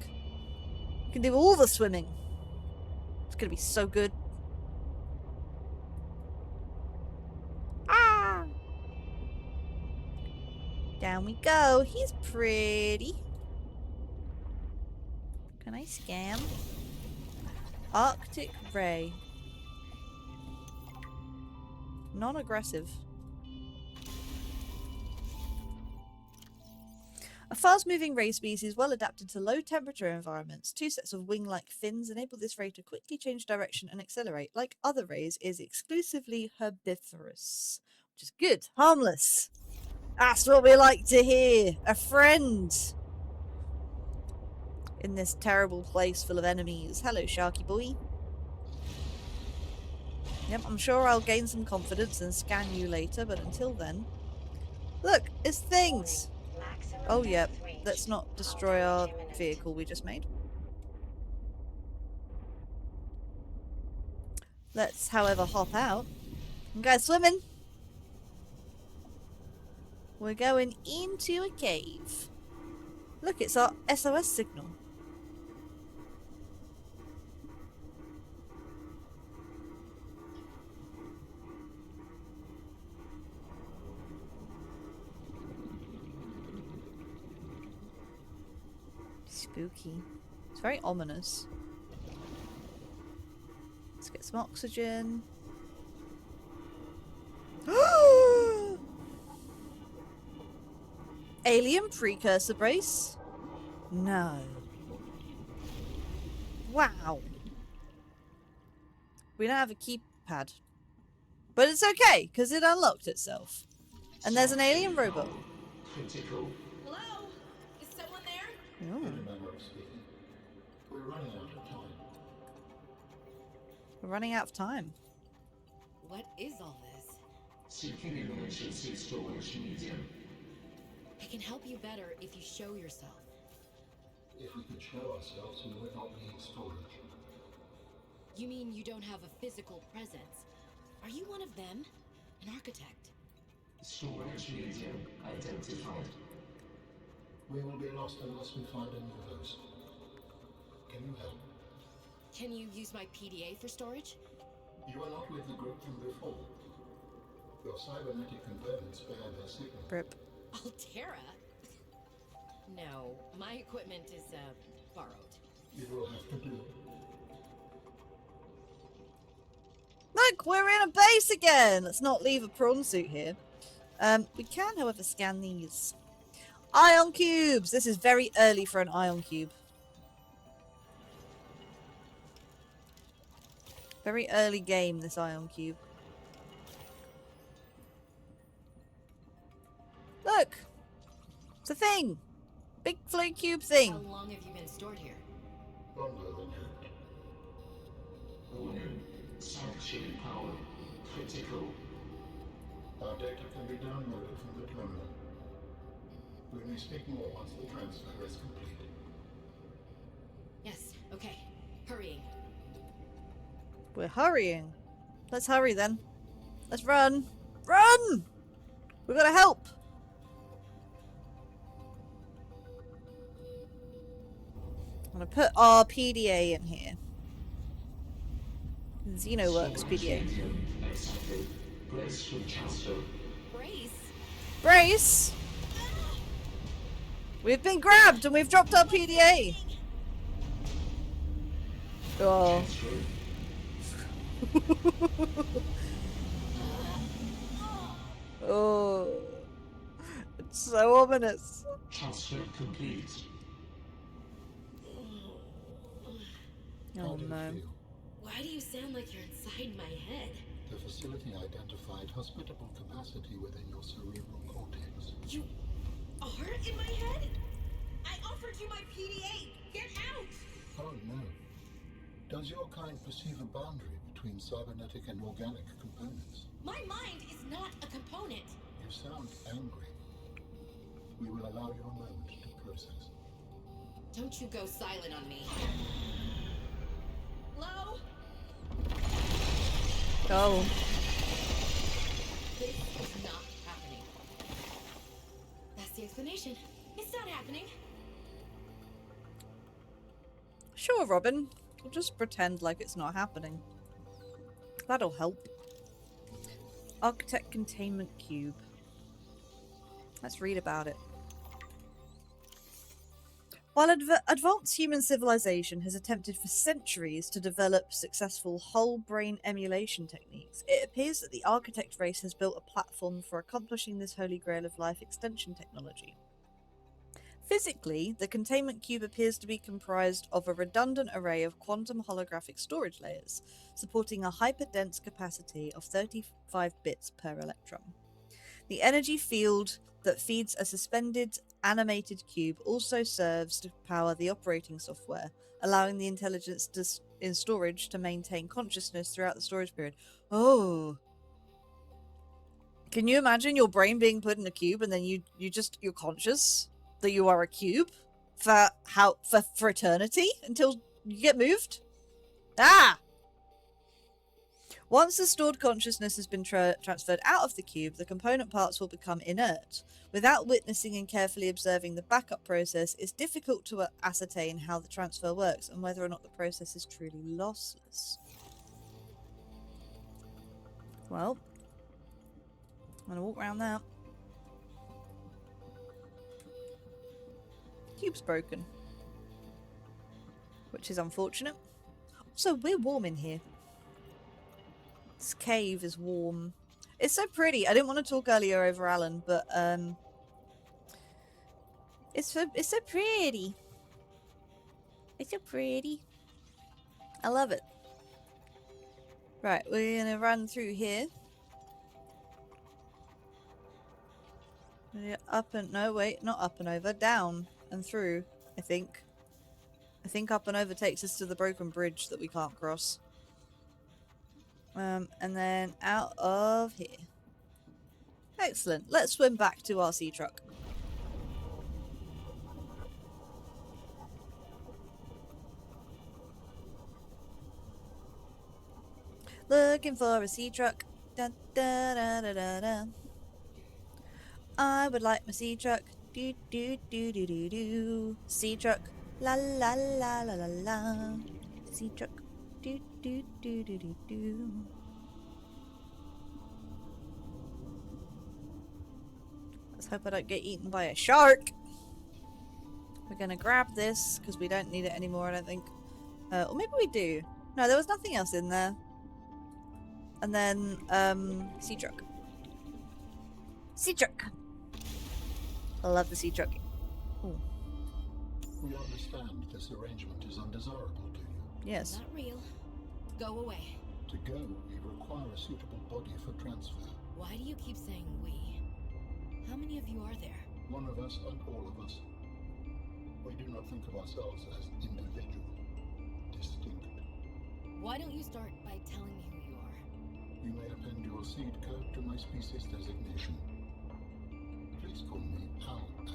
We can do all the swimming. It's gonna be so good. Ah! Down we go. He's pretty. Can I scan? Arctic Ray. Non-aggressive. A fast-moving ray species well adapted to low-temperature environments. 2 sets of wing-like fins enable this ray to quickly change direction and accelerate. Like other rays, is exclusively herbivorous, which is good. Harmless. That's what we like to hear. A friend in this terrible place full of enemies. Hello, Sharky boy. Yep, I'm sure I'll gain some confidence and scan you later, but until then... Look, it's things! Oh, yep. Let's not destroy our vehicle we just made. Let's, however, hop out and go swimming. We're going into a cave. Look, it's our SOS signal. Spooky. It's very ominous. Let's get some oxygen. Alien precursor brace? No. Wow. We don't have a keypad. But it's okay, because it unlocked itself. And there's an alien robot. Critical. Hello? Is someone there? Oh. In a manner of speaking. We're running out of time. We're running out of time. What is all this? Seeking emergency storage medium. I can help you better if you show yourself. If we could show ourselves, we would not need storage. You mean you don't have a physical presence? Are you one of them? An architect? Storage medium identified. We will be lost unless we find a new host. Can you help? Can you use my PDA for storage? You are not with the group from before. Your cybernetic components bear their signal. Rip. Altera? No, my equipment is, borrowed. You will have to do. Look, we're in a base again! Let's not leave a prawn suit here. We can, however, scan these. Ion cubes! This is very early for an ion cube. Very early game, this ion cube. Look! It's a thing! Big flow cube thing! How long have you been stored here? Longer than hoped. Warning. Sanctuary power. Critical. Our data can be downloaded from the terminal. We may speak more once the transfer is complete. Yes, okay. Hurrying. We're hurrying. Let's hurry then. Let's run! Run! We've got to help! I'm gonna put our PDA in here. XenoWorks PDA. Brace from Chester. Brace? Brace! We've been grabbed and we've dropped our PDA! Oh. Oh. It's so ominous. Transfer complete. Oh no. Why do you sound like you're inside my head? The facility identified hospitable capacity within your cerebral cortex. You are in my head? I offered you my PDA! Get out! Oh no. Does your kind perceive a boundary between cybernetic and organic components? My mind is not a component! You sound angry. We will allow you a moment to process. Don't you go silent on me. Hello? Oh. This is not happening. That's the explanation. It's not happening. Sure, Robin. We'll just pretend like it's not happening. That'll help. Architect Containment Cube. Let's read about it. While advanced human civilization has attempted for centuries to develop successful whole brain emulation techniques, it appears that the architect race has built a platform for accomplishing this holy grail of life extension technology. Physically, the containment cube appears to be comprised of a redundant array of quantum holographic storage layers, supporting a hyperdense capacity of 35 bits per electron. The energy field that feeds a suspended animated cube also serves to power the operating software, allowing the intelligence in storage to maintain consciousness throughout the storage period. Oh. Can you imagine your brain being put in a cube and then you're conscious that you are a cube for eternity until you get moved? Ah! Once the stored consciousness has been transferred out of the cube, the component parts will become inert. Without witnessing and carefully observing the backup process, it's difficult to ascertain how the transfer works and whether or not the process is truly lossless. Well, I'm going to walk around that. Cube's broken, which is unfortunate. Also, we're warm in here. This cave is warm. It's so pretty. I didn't want to talk earlier over Alan, but it's so pretty. It's so pretty. I love it. Right, we're gonna run through here. Up and no, wait, not up and over, down and through. I think up and over takes us to the broken bridge that we can't cross. And then out of here. Excellent. Let's swim back to our sea truck. Looking for a sea truck. Da, da, da, da, da, da. I would like my sea truck. Do do do do do do. Sea truck. La la la la la la. Sea truck. Do do do do do do. Let's hope I don't get eaten by a shark. We're gonna grab this because we don't need it anymore, I don't think. Or maybe we do. No, there was nothing else in there. And then, sea truck. Sea truck! I love the sea truck. Ooh. We understand this arrangement is undesirable to you. Yes. Not real. Go away. To go, we require a suitable body for transfer. Why do you keep saying we? How many of you are there? One of us and all of us. We do not think of ourselves as individual, distinct. Why don't you start by telling me who you are? You may append your seed code to my species designation. Please call me Alan.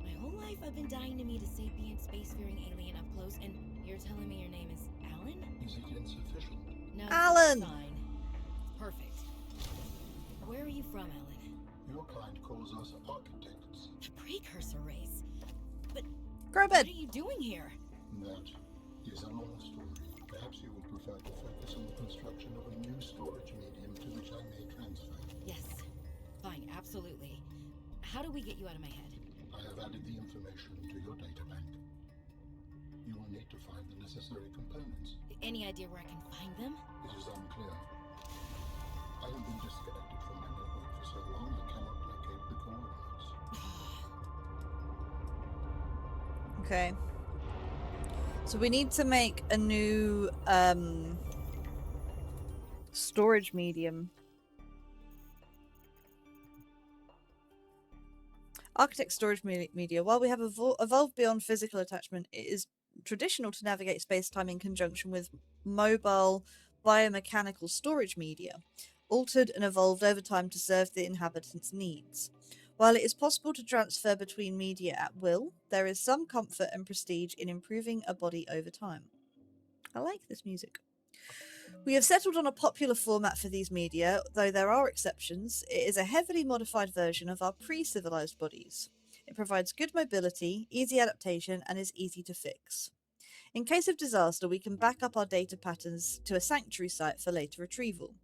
My whole life I've been dying to meet a sapient spacefaring alien up close, and you're telling me your name is Alan? Is it insufficient? No, Alan! fine. It's perfect. Where are you from, Alan? Your kind calls us architects. The precursor race. But Grab what it! are you doing here? That is a long story. Perhaps you would prefer to focus on the construction of a new storage medium to which I may transfer. Yes. Fine, absolutely. How do we get you out of my head? I have added the information to your data bank. You will need to find the necessary components. Any idea where I can find them? It is unclear. I have been disconnected from my network for so long I cannot locate the coordinates. Okay. So we need to make a new storage medium. Architect storage media. While we have evolved beyond physical attachment, it is traditional to navigate space-time in conjunction with mobile biomechanical storage media, altered and evolved over time to serve the inhabitants' needs. While it is possible to transfer between media at will, there is some comfort and prestige in improving a body over time. I like this music. We have settled on a popular format for these media, though there are exceptions. It is a heavily modified version of our pre-civilized bodies. It provides good mobility, easy adaptation, and is easy to fix. In case of disaster, we can back up our data patterns to a sanctuary site for later retrieval.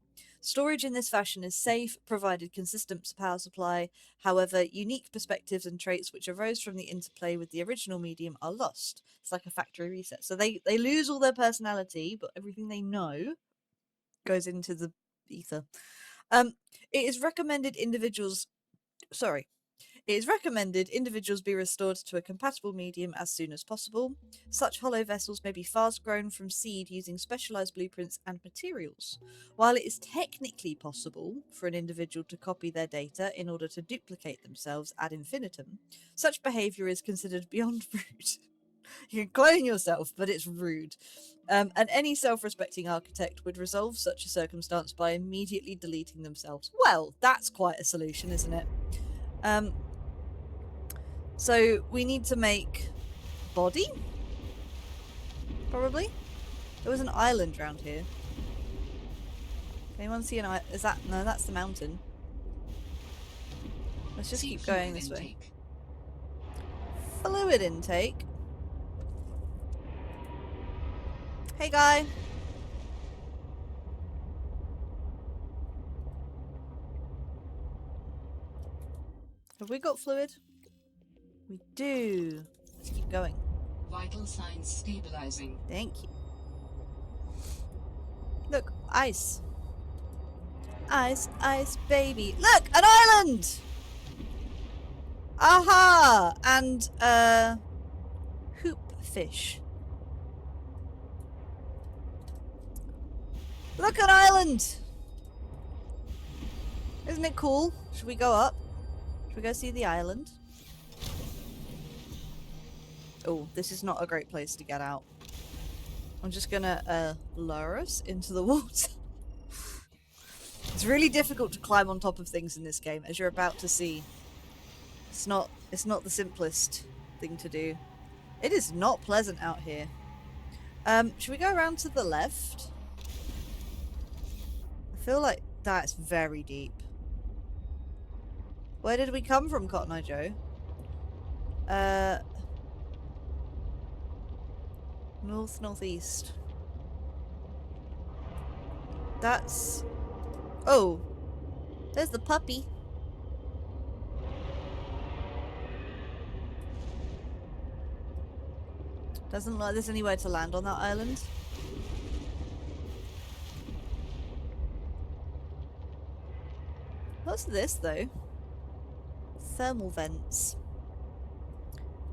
Storage in this fashion is safe, provided consistent power supply. However, unique perspectives and traits which arose from the interplay with the original medium are lost. It's like a factory reset. So they lose all their personality, but everything they know goes into the ether. It is recommended individuals be restored to a compatible medium as soon as possible. Such hollow vessels may be fast grown from seed using specialized blueprints and materials. While it is technically possible for an individual to copy their data in order to duplicate themselves ad infinitum, such behavior is considered beyond rude. You can clone yourself, but it's rude. And any self-respecting architect would resolve such a circumstance by immediately deleting themselves. Well, that's quite a solution, isn't it? So we need to make body? Probably? There was an island around here. Anyone see an eye? Is that no? That's the mountain. Let's just keep going this way. Fluid intake. Hey, guy. Have we got fluid? We do. Let's keep going. Vital signs stabilizing. Thank you. Look, ice. Ice, ice, baby. Look, an island! Aha! And, hoop fish. Look, an island! Isn't it cool? Should we go up? Should we go see the island? Oh, this is not a great place to get out. I'm just gonna, lower us into the water. It's really difficult to climb on top of things in this game, as you're about to see. It's not the simplest thing to do. It is not pleasant out here. Should we go around to the left? I feel like that's very deep. Where did we come from, Cotton Eye Joe? Northeast. That's... Oh! There's the puppy. Doesn't look like there's anywhere to land on that island. What's this, though? Thermal vents.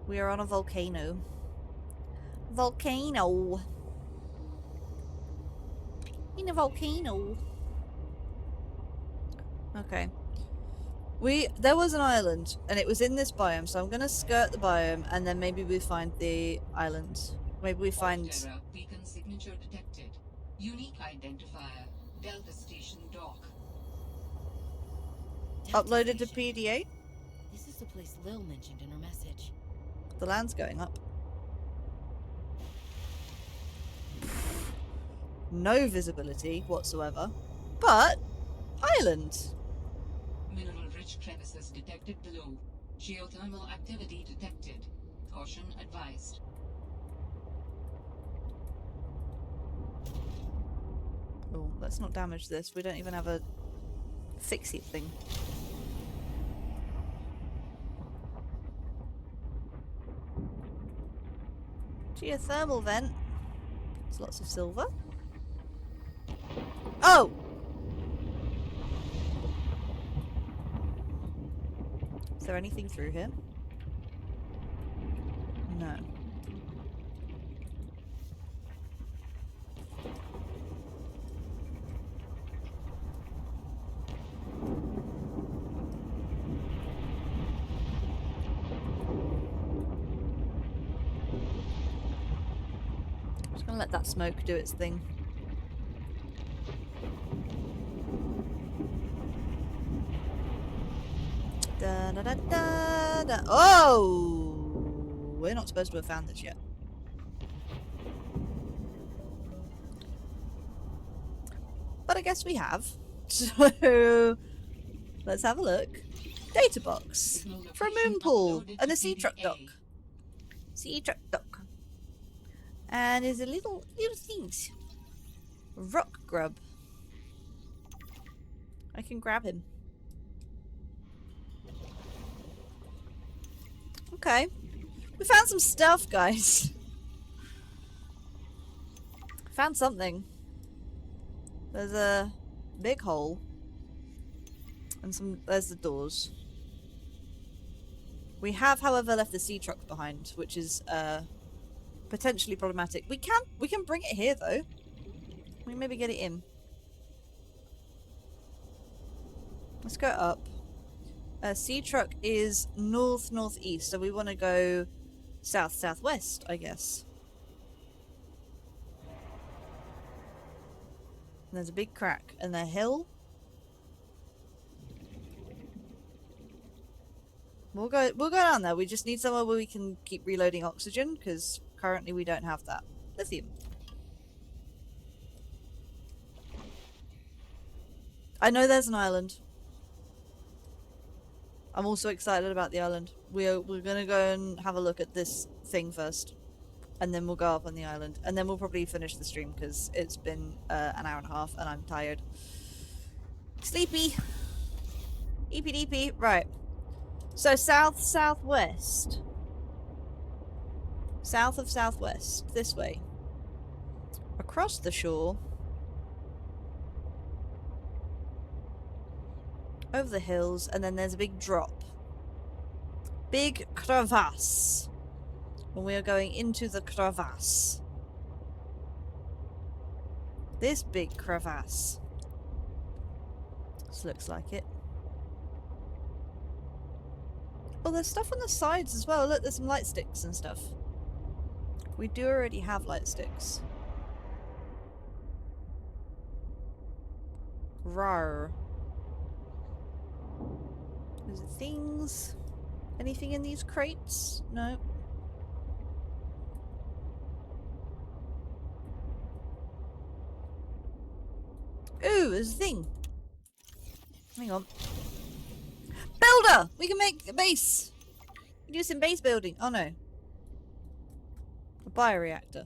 We are on a volcano. Volcano. In a volcano. Okay. There was an island, and it was in this biome, so I'm gonna skirt the biome, and then maybe we find the island. Maybe we find... Beacon signature detected. Unique identifier. Delta Station dock. Uploaded to PDA? This is the place Lil mentioned in her message. The land's going up. No visibility whatsoever. But, island. Mineral-rich crevices detected below. Geothermal activity detected. Caution advised. Oh, let's not damage this. We don't even have a fix-it thing. Geothermal vent. There's lots of silver. Oh! Is there anything through here? No. Just gonna let that smoke do its thing. Da, da, da, da, da. Oh! We're not supposed to have found this yet. But I guess we have. So, let's have a look. Data box. For a moon pool and a sea truck dock. Sea truck dock. And there's a little things. Rock grub. I can grab him. Okay. We found some stuff, guys. Found something. There's a big hole. And there's the doors. We have, however, left the sea truck behind, which is potentially problematic. We can bring it here though. We can maybe get it in. Let's go up. Sea truck is northeast, so we want to go southwest, I guess. And there's a big crack and a hill. We'll go down there. We just need somewhere where we can keep reloading oxygen, because currently we don't have that. Lithium. I know there's an island. I'm also excited about the island. We're gonna go and have a look at this thing first, and then we'll go up on the island, and then we'll probably finish the stream because it's been an hour and a half, and I'm tired. Sleepy. EPDP. Right. So southwest. South of southwest. This way. Across the shore. Over the hills, and then there's a big drop. Big crevasse. And we are going into the crevasse. This big crevasse. This looks like it. Oh, there's stuff on the sides as well. Look, there's some light sticks and stuff. We do already have light sticks. Rawr. There's things. Anything in these crates? No. Ooh, there's a thing. Hang on. Builder! We can make a base! We can do some base building. Oh no. A bioreactor.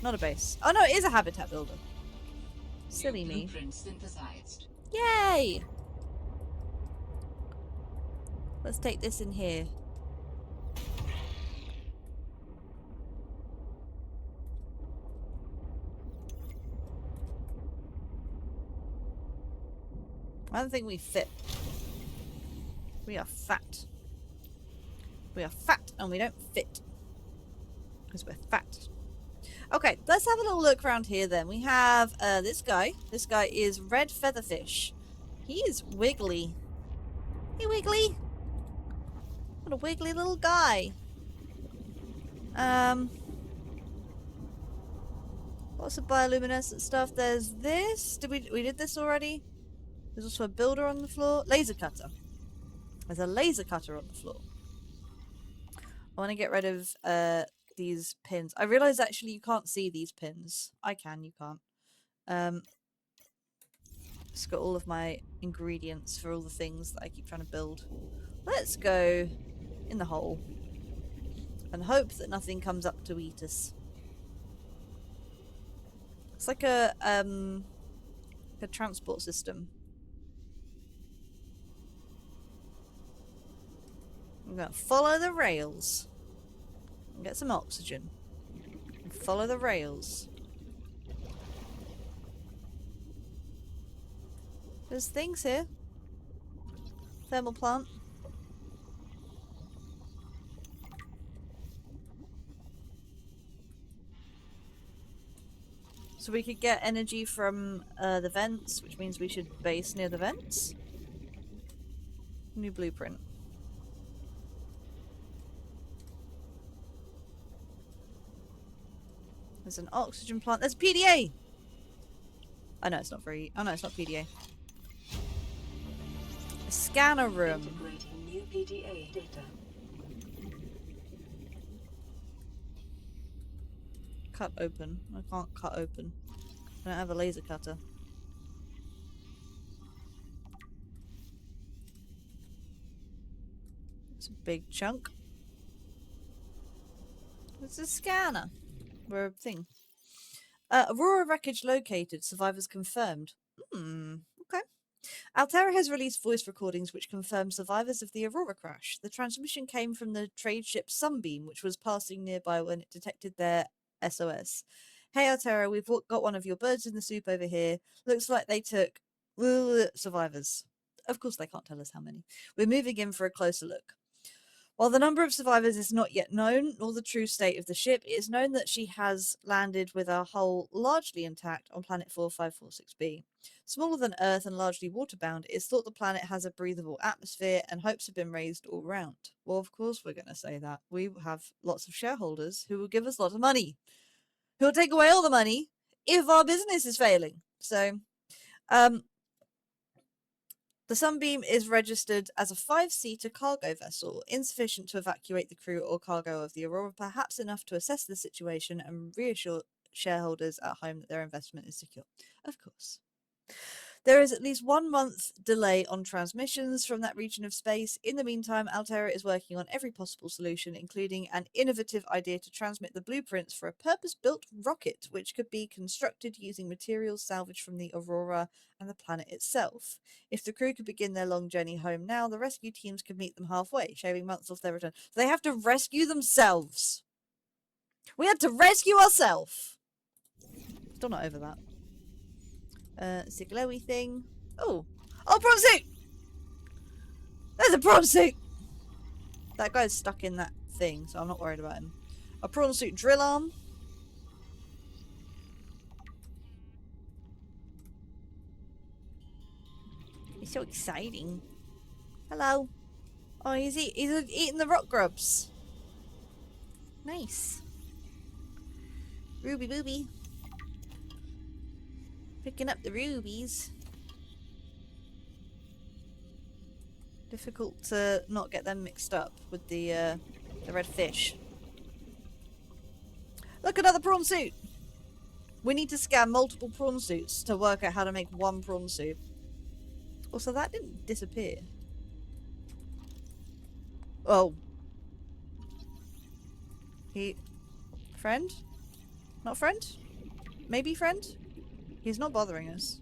Not a base. Oh no, it is a habitat builder. Silly me. Synthesized. Yay! Let's take this in here. I don't think we fit. We are fat. We are fat and we don't fit. Because we're fat. Okay, let's have a little look around here then. We have this guy. This guy is Red Featherfish. He is wiggly. Hey, Wiggly. What a wiggly little guy. Lots of bioluminescent stuff. There's this. We did this already? There's also a builder on the floor. Laser cutter. There's a laser cutter on the floor. I want to get rid of these pins. I realize actually you can't see these pins. I can, you can't. It's got all of my ingredients for all the things that I keep trying to build. Let's go in the hole and hope that nothing comes up to eat us. It's like a transport system. I'm gonna follow the rails and get some oxygen. And follow the rails. There's things here. Thermal plant. So we could get energy from the vents, which means we should base near the vents. New blueprint. There's an oxygen plant. There's a PDA! Oh no, it's not very... Oh no, it's not PDA. A scanner room. Integrating new PDA data. Cut open. I can't cut open. I don't have a laser cutter. It's a big chunk. It's a scanner. We're a thing. Aurora wreckage located. Survivors confirmed. Okay. Altera has released voice recordings which confirm survivors of the Aurora crash. The transmission came from the trade ship Sunbeam, which was passing nearby when it detected their SOS. Hey Altera, we've got one of your birds in the soup over here. Looks like they took survivors. Of course they can't tell us how many. We're moving in for a closer look. While the number of survivors is not yet known, nor the true state of the ship, it is known that she has landed with her hull largely intact on planet 4546b. Smaller than Earth and largely waterbound, it is thought the planet has a breathable atmosphere, and hopes have been raised all round. Well, of course we're going to say that. We have lots of shareholders who will give us lots of money, who will take away all the money if our business is failing. So, the Sunbeam is registered as a 5-seater cargo vessel, insufficient to evacuate the crew or cargo of the Aurora, perhaps enough to assess the situation and reassure shareholders at home that their investment is secure. Of course. There is at least 1 month delay on transmissions from that region of space. In the meantime, Altera is working on every possible solution, including an innovative idea to transmit the blueprints for a purpose-built rocket, which could be constructed using materials salvaged from the Aurora and the planet itself. If the crew could begin their long journey home now, the rescue teams could meet them halfway, shaving months off their return. So they have to rescue themselves. We had to rescue ourselves. Still not over that. It's a glowy thing. Oh, prawn suit! There's a prawn suit! That guy's stuck in that thing, so I'm not worried about him. A prawn suit drill arm. It's so exciting. Hello. Oh, he's eating the rock grubs. Nice. Ruby booby. Picking up the rubies. Difficult to not get them mixed up with the red fish. Look, another prawn suit! We need to scan multiple prawn suits to work out how to make one prawn suit. Also, that didn't disappear. Oh. Friend? Not friend? Maybe friend? He's not bothering us.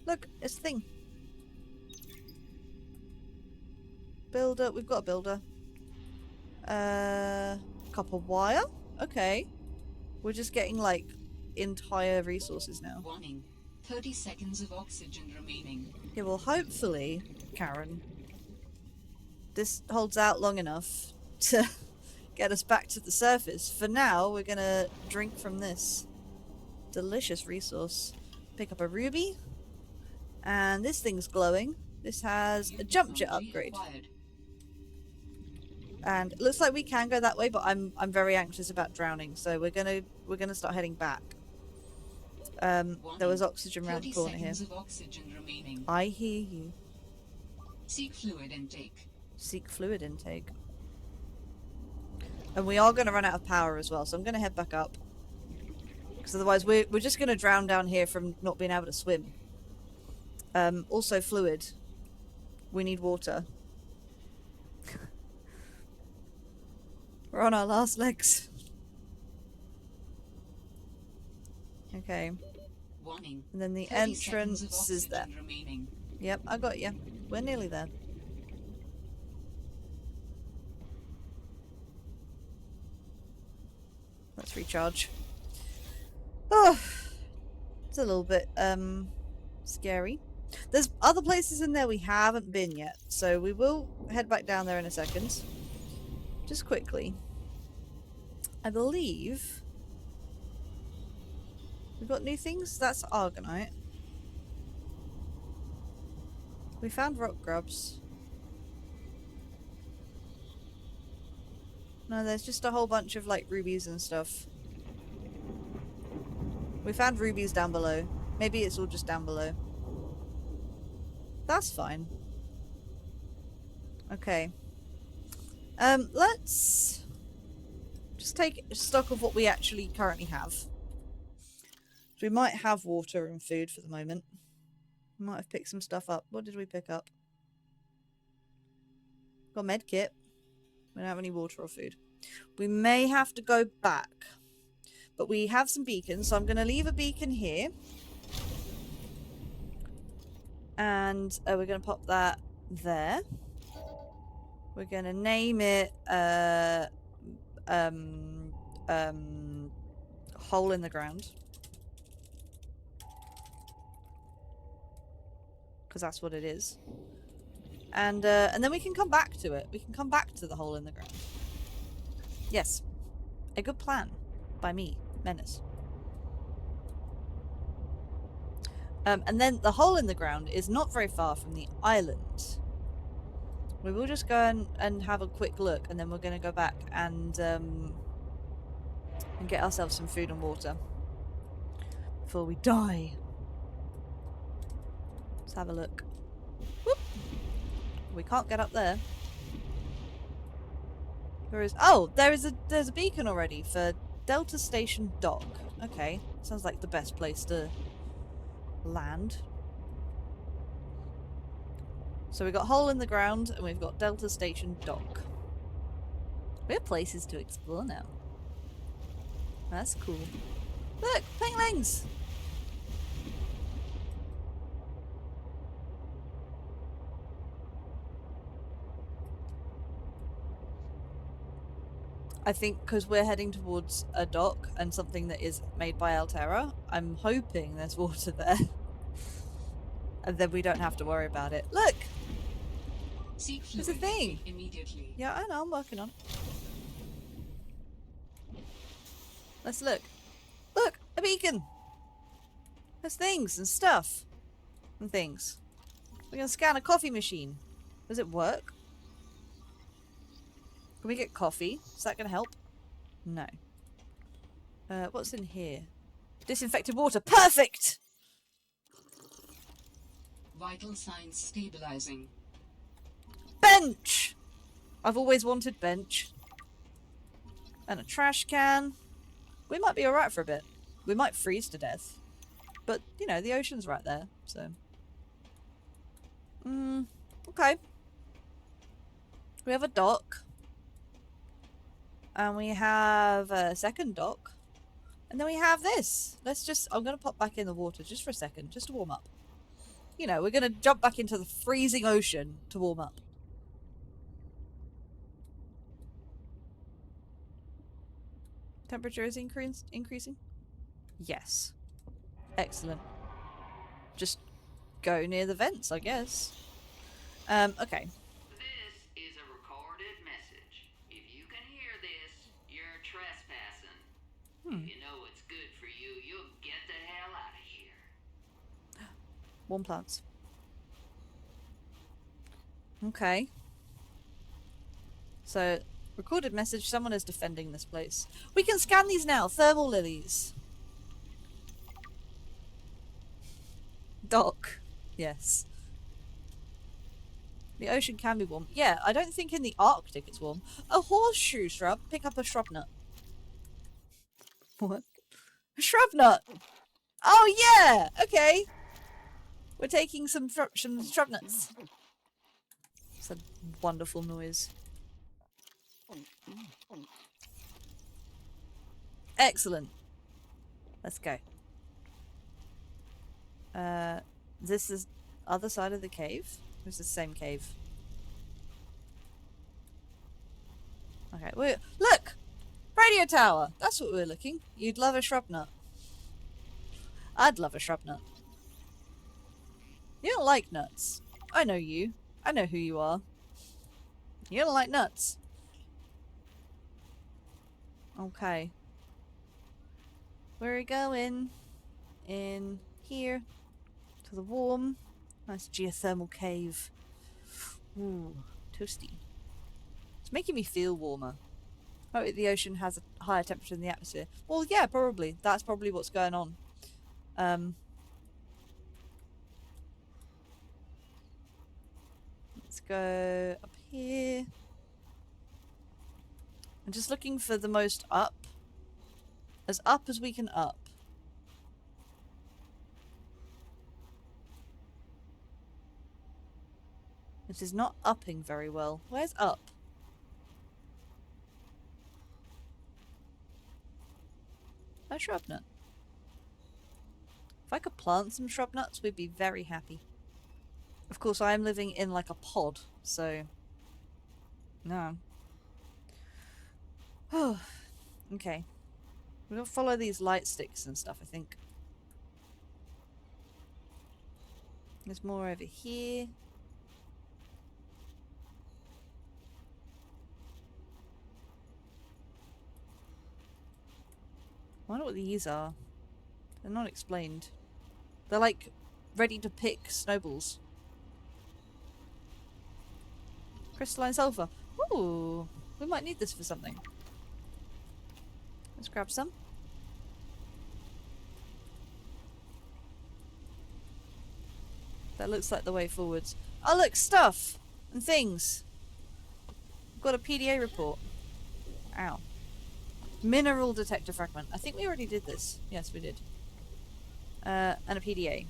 Look, it's a thing. Builder. We've got a builder. Copper wire? Okay. We're just getting, like, entire resources now. Warning. 30 seconds of oxygen remaining. Yeah, well, hopefully, Karen, this holds out long enough to get us back to the surface. For now, we're gonna drink from this delicious resource. Pick up a ruby. And this thing's glowing. This has a jump jet upgrade. And it looks like we can go that way, but I'm very anxious about drowning, so we're gonna start heading back. There was oxygen around the corner here. I hear you. Seek fluid intake. Seek fluid intake. And we are going to run out of power as well, so I'm going to head back up. Because otherwise we're just going to drown down here from not being able to swim. Also fluid. We need water. We're on our last legs. Okay. Warning. And then the entrance is there. Remaining. Yep, I got you. We're nearly there. Let's recharge. Oh, it's a little bit scary. There's other places in there we haven't been yet, so we will head back down there in a second. Just quickly. I believe we've got new things. That's Argonite. We found rock grubs. No, there's just a whole bunch of like rubies and stuff. We found rubies down below. Maybe it's all just down below. That's fine. Okay. Let's just take stock of what we actually currently have. So we might have water and food for the moment. We might have picked some stuff up. What did we pick up? Got a med kit. We don't have any water or food. We may have to go back. But we have some beacons, so I'm going to leave a beacon here. And we're going to pop that there. We're going to name it Hole in the Ground. Because that's what it is. And then we can come back to it. We can come back to the hole in the ground. Yes. A good plan. By me, Menace. And then the hole in the ground is not very far from the island. We will just go and have a quick look, and then we're going to go back and get ourselves some food and water before we die. Let's have a look. Whoop. We can't get up there. There's a beacon already for Delta Station Dock. Okay, sounds like the best place to land. So we've got hole in the ground and we've got Delta Station dock. We have places to explore now. That's cool. Look! Penguins! I think because we're heading towards a dock and something that is made by Altera, I'm hoping there's water there. And then we don't have to worry about it. Look! Seek There's a fluid thing! immediately. Yeah, I know, I'm working on it. Let's look. Look! A beacon! There's things and stuff. And things. We're gonna scan a coffee machine. Does it work? Can we get coffee? Is that gonna help? No. What's in here? Disinfected water. Perfect! Vital signs stabilizing. Bench! I've always wanted bench. And a trash can. We might be alright for a bit. We might freeze to death. But, you know, the ocean's right there, so... okay. We have a dock. And we have a second dock. And then we have this. Let's just... I'm going to pop back in the water just for a second, just to warm up. You know, we're going to jump back into the freezing ocean to warm up. Temperature is increasing? Yes. Excellent. Just go near the vents, I guess. Okay. This is a recorded message. If you can hear this, you're trespassing. If you know what's good for you, you'll get the hell out of here. Warm plants. Okay. So, recorded message, someone is defending this place. We can scan these now! Thermal lilies. Dock. Yes. The ocean can be warm. Yeah, I don't think in the Arctic it's warm. A horseshoe shrub. Pick up a shrub nut. What? A shrub nut! Oh yeah! Okay. We're taking some shrub nuts. It's a wonderful noise. Excellent. Let's go. This is other side of the cave? Or is the same cave? Okay, look! Radio tower! That's what we're looking. You'd love a shrub nut. I'd love a shrub nut. You don't like nuts. I know you. I know who you are. You don't like nuts. Okay. Where are we going? In here. To the warm. Nice geothermal cave. Ooh, toasty. It's making me feel warmer. Oh, the ocean has a higher temperature than the atmosphere. Well, yeah, probably. That's probably what's going on. Let's go up here. I'm just looking for the most up. As we can up. This is not upping very well. Where's up? A shrub nut. If I could plant some shrub nuts, we'd be very happy. Of course, I am living in like a pod, so... No. Oh, okay. We'll follow these light sticks and stuff, I think. There's more over here. I wonder what these are. They're not explained. They're like ready to pick snowballs. Crystalline sulfur. Ooh, we might need this for something. Let's grab some. That looks like the way forwards. Oh look, stuff and things. I've got a PDA report. Ow. Mineral detector fragment. I think we already did this. Yes, we did. And a PDA.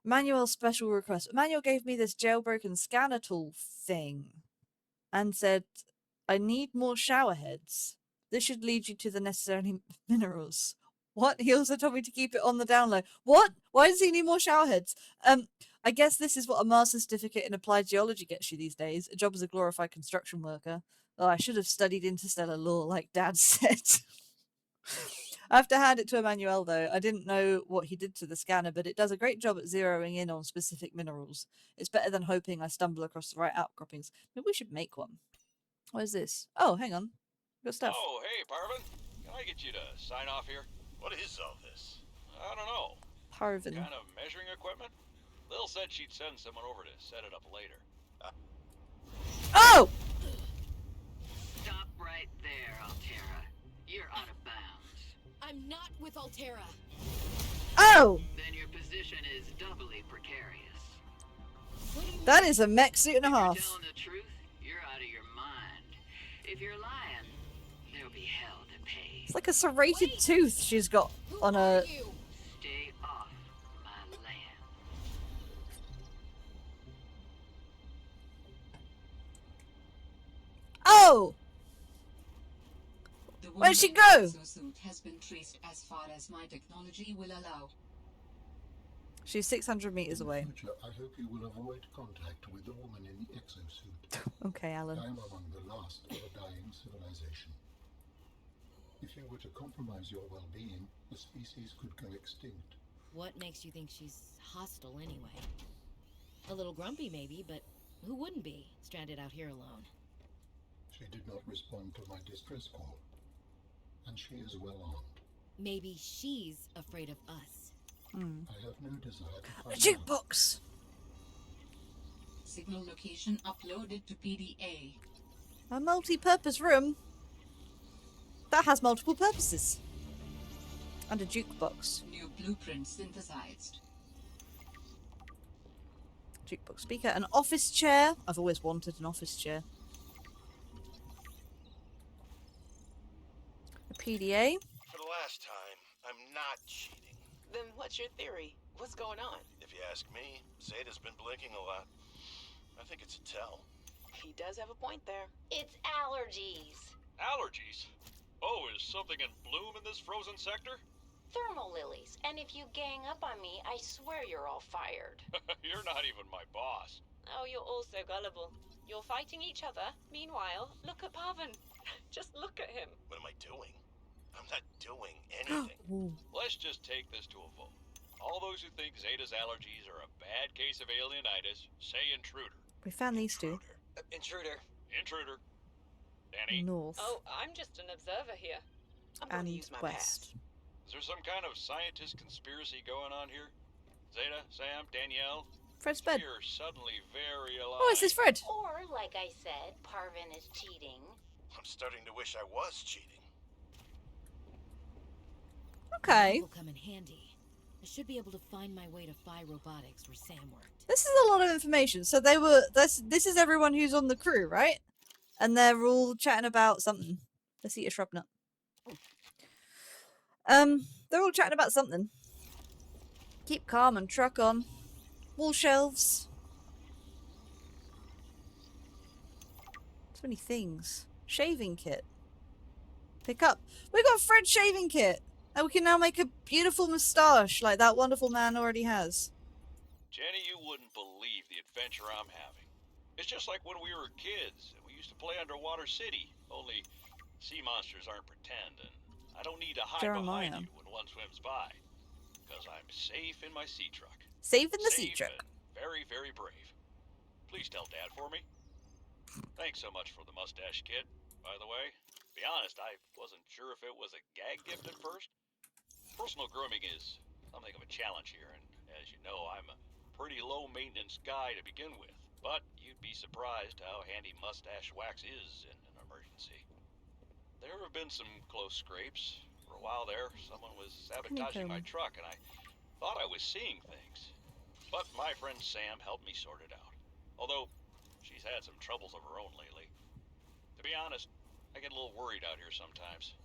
Manuel special request. Manuel gave me this jailbroken scanner tool thing and said, I need more shower heads. This should lead you to the necessary minerals. What? He also told me to keep it on the down low. What? Why does he need more shower heads? I guess this is what a master's certificate in applied geology gets you these days. A job as a glorified construction worker. Oh, I should have studied interstellar law like Dad said. I have to hand it to Emmanuel, though. I didn't know what he did to the scanner, but it does a great job at zeroing in on specific minerals. It's better than hoping I stumble across the right outcroppings. Maybe we should make one. What is this? Oh, hang on. Got stuff. Oh, hey, Parvin. Can I get you to sign off here? What is all this? I don't know. Parvin. Kind of measuring equipment? Lil said she'd send someone over to set it up later. Oh! Stop right there, Altera. You're out of bounds. I'm not with Altera. Oh! Then your position is doubly precarious. That is a mech suit and a If you're half. telling the truth, you're out of your mind. If you're lying, there'll be hell to pay. It's like a serrated tooth she's got on a... Stay off my land. Oh! The Where'd she wounded go? exosuit has been traced as far as my technology will allow. She's 600 meters away. In the future, I hope you will avoid contact with the woman in the exosuit. Okay, Alan. I am among the last of a dying civilization. If you were to compromise your well-being, the species could go extinct. What makes you think she's hostile anyway? A little grumpy maybe, but who wouldn't be, stranded out here alone? She did not respond to my distress call, and she is well armed. Maybe she's afraid of us. I have no desire to A find out. jukebox! Signal location uploaded to PDA. A multi-purpose room? That has multiple purposes. And a jukebox. New blueprint synthesized. Jukebox speaker. An office chair. I've always wanted an office chair. A PDA. For the last time, I'm not cheating. Then what's your theory? What's going on? If you ask me, Zeta's been blinking a lot. I think it's a tell. He does have a point there. It's allergies. Allergies? Oh, is something in bloom in this frozen sector? Thermal lilies. And if you gang up on me, I swear you're all fired. You're not even my boss. Oh, you're all so gullible. You're fighting each other. Meanwhile, look at Parvin. Just look at him. What am I doing? I'm not doing anything. Let's just take this to a vote. All those who think Zeta's allergies are a bad case of alienitis, say intruder. We found these two. Intruder. Intruder. Danny? North Oh, I'm just an observer here. I'm going to and use my west. Is there some kind of scientist conspiracy going on here? Zeta, Sam, Danielle? Fred's bed. You're suddenly very alive. Oh, is this Fred? Or, like I said, Parvin is cheating. I'm starting to wish I was cheating. Okay. Will come in handy. I should be able to find my way to Phi Robotics where Sam worked. This is a lot of information. So they were... This is everyone who's on the crew, right? And they're all chatting about something. Let's eat a shrub nut. They're all chatting about something. Keep calm and truck on. Wall shelves. So many things. Shaving kit. Pick up. We got Fred's shaving kit. And we can now make a beautiful moustache like that wonderful man already has. Jenny, you wouldn't believe the adventure I'm having. It's just like when we were kids and we used to play Underwater City, only sea monsters aren't pretend, and I don't need to hide Jeremiah. behind you when one swims by, because I'm safe in my sea truck. Safe in the sea Safe truck. and very, very brave. Please tell Dad for me. Thanks so much for the mustache kit, by the way. To be honest, I wasn't sure if it was a gag gift at first. Personal grooming is something of a challenge here, and as you know, I'm a pretty low-maintenance guy to begin with. But you'd be surprised how handy mustache wax is in an emergency. There have been some close scrapes. For a while there, someone was sabotaging my truck, and I thought I was seeing things. But my friend Sam helped me sort it out. Although, she's had some troubles of her own lately. To be honest, I get a little worried out here sometimes.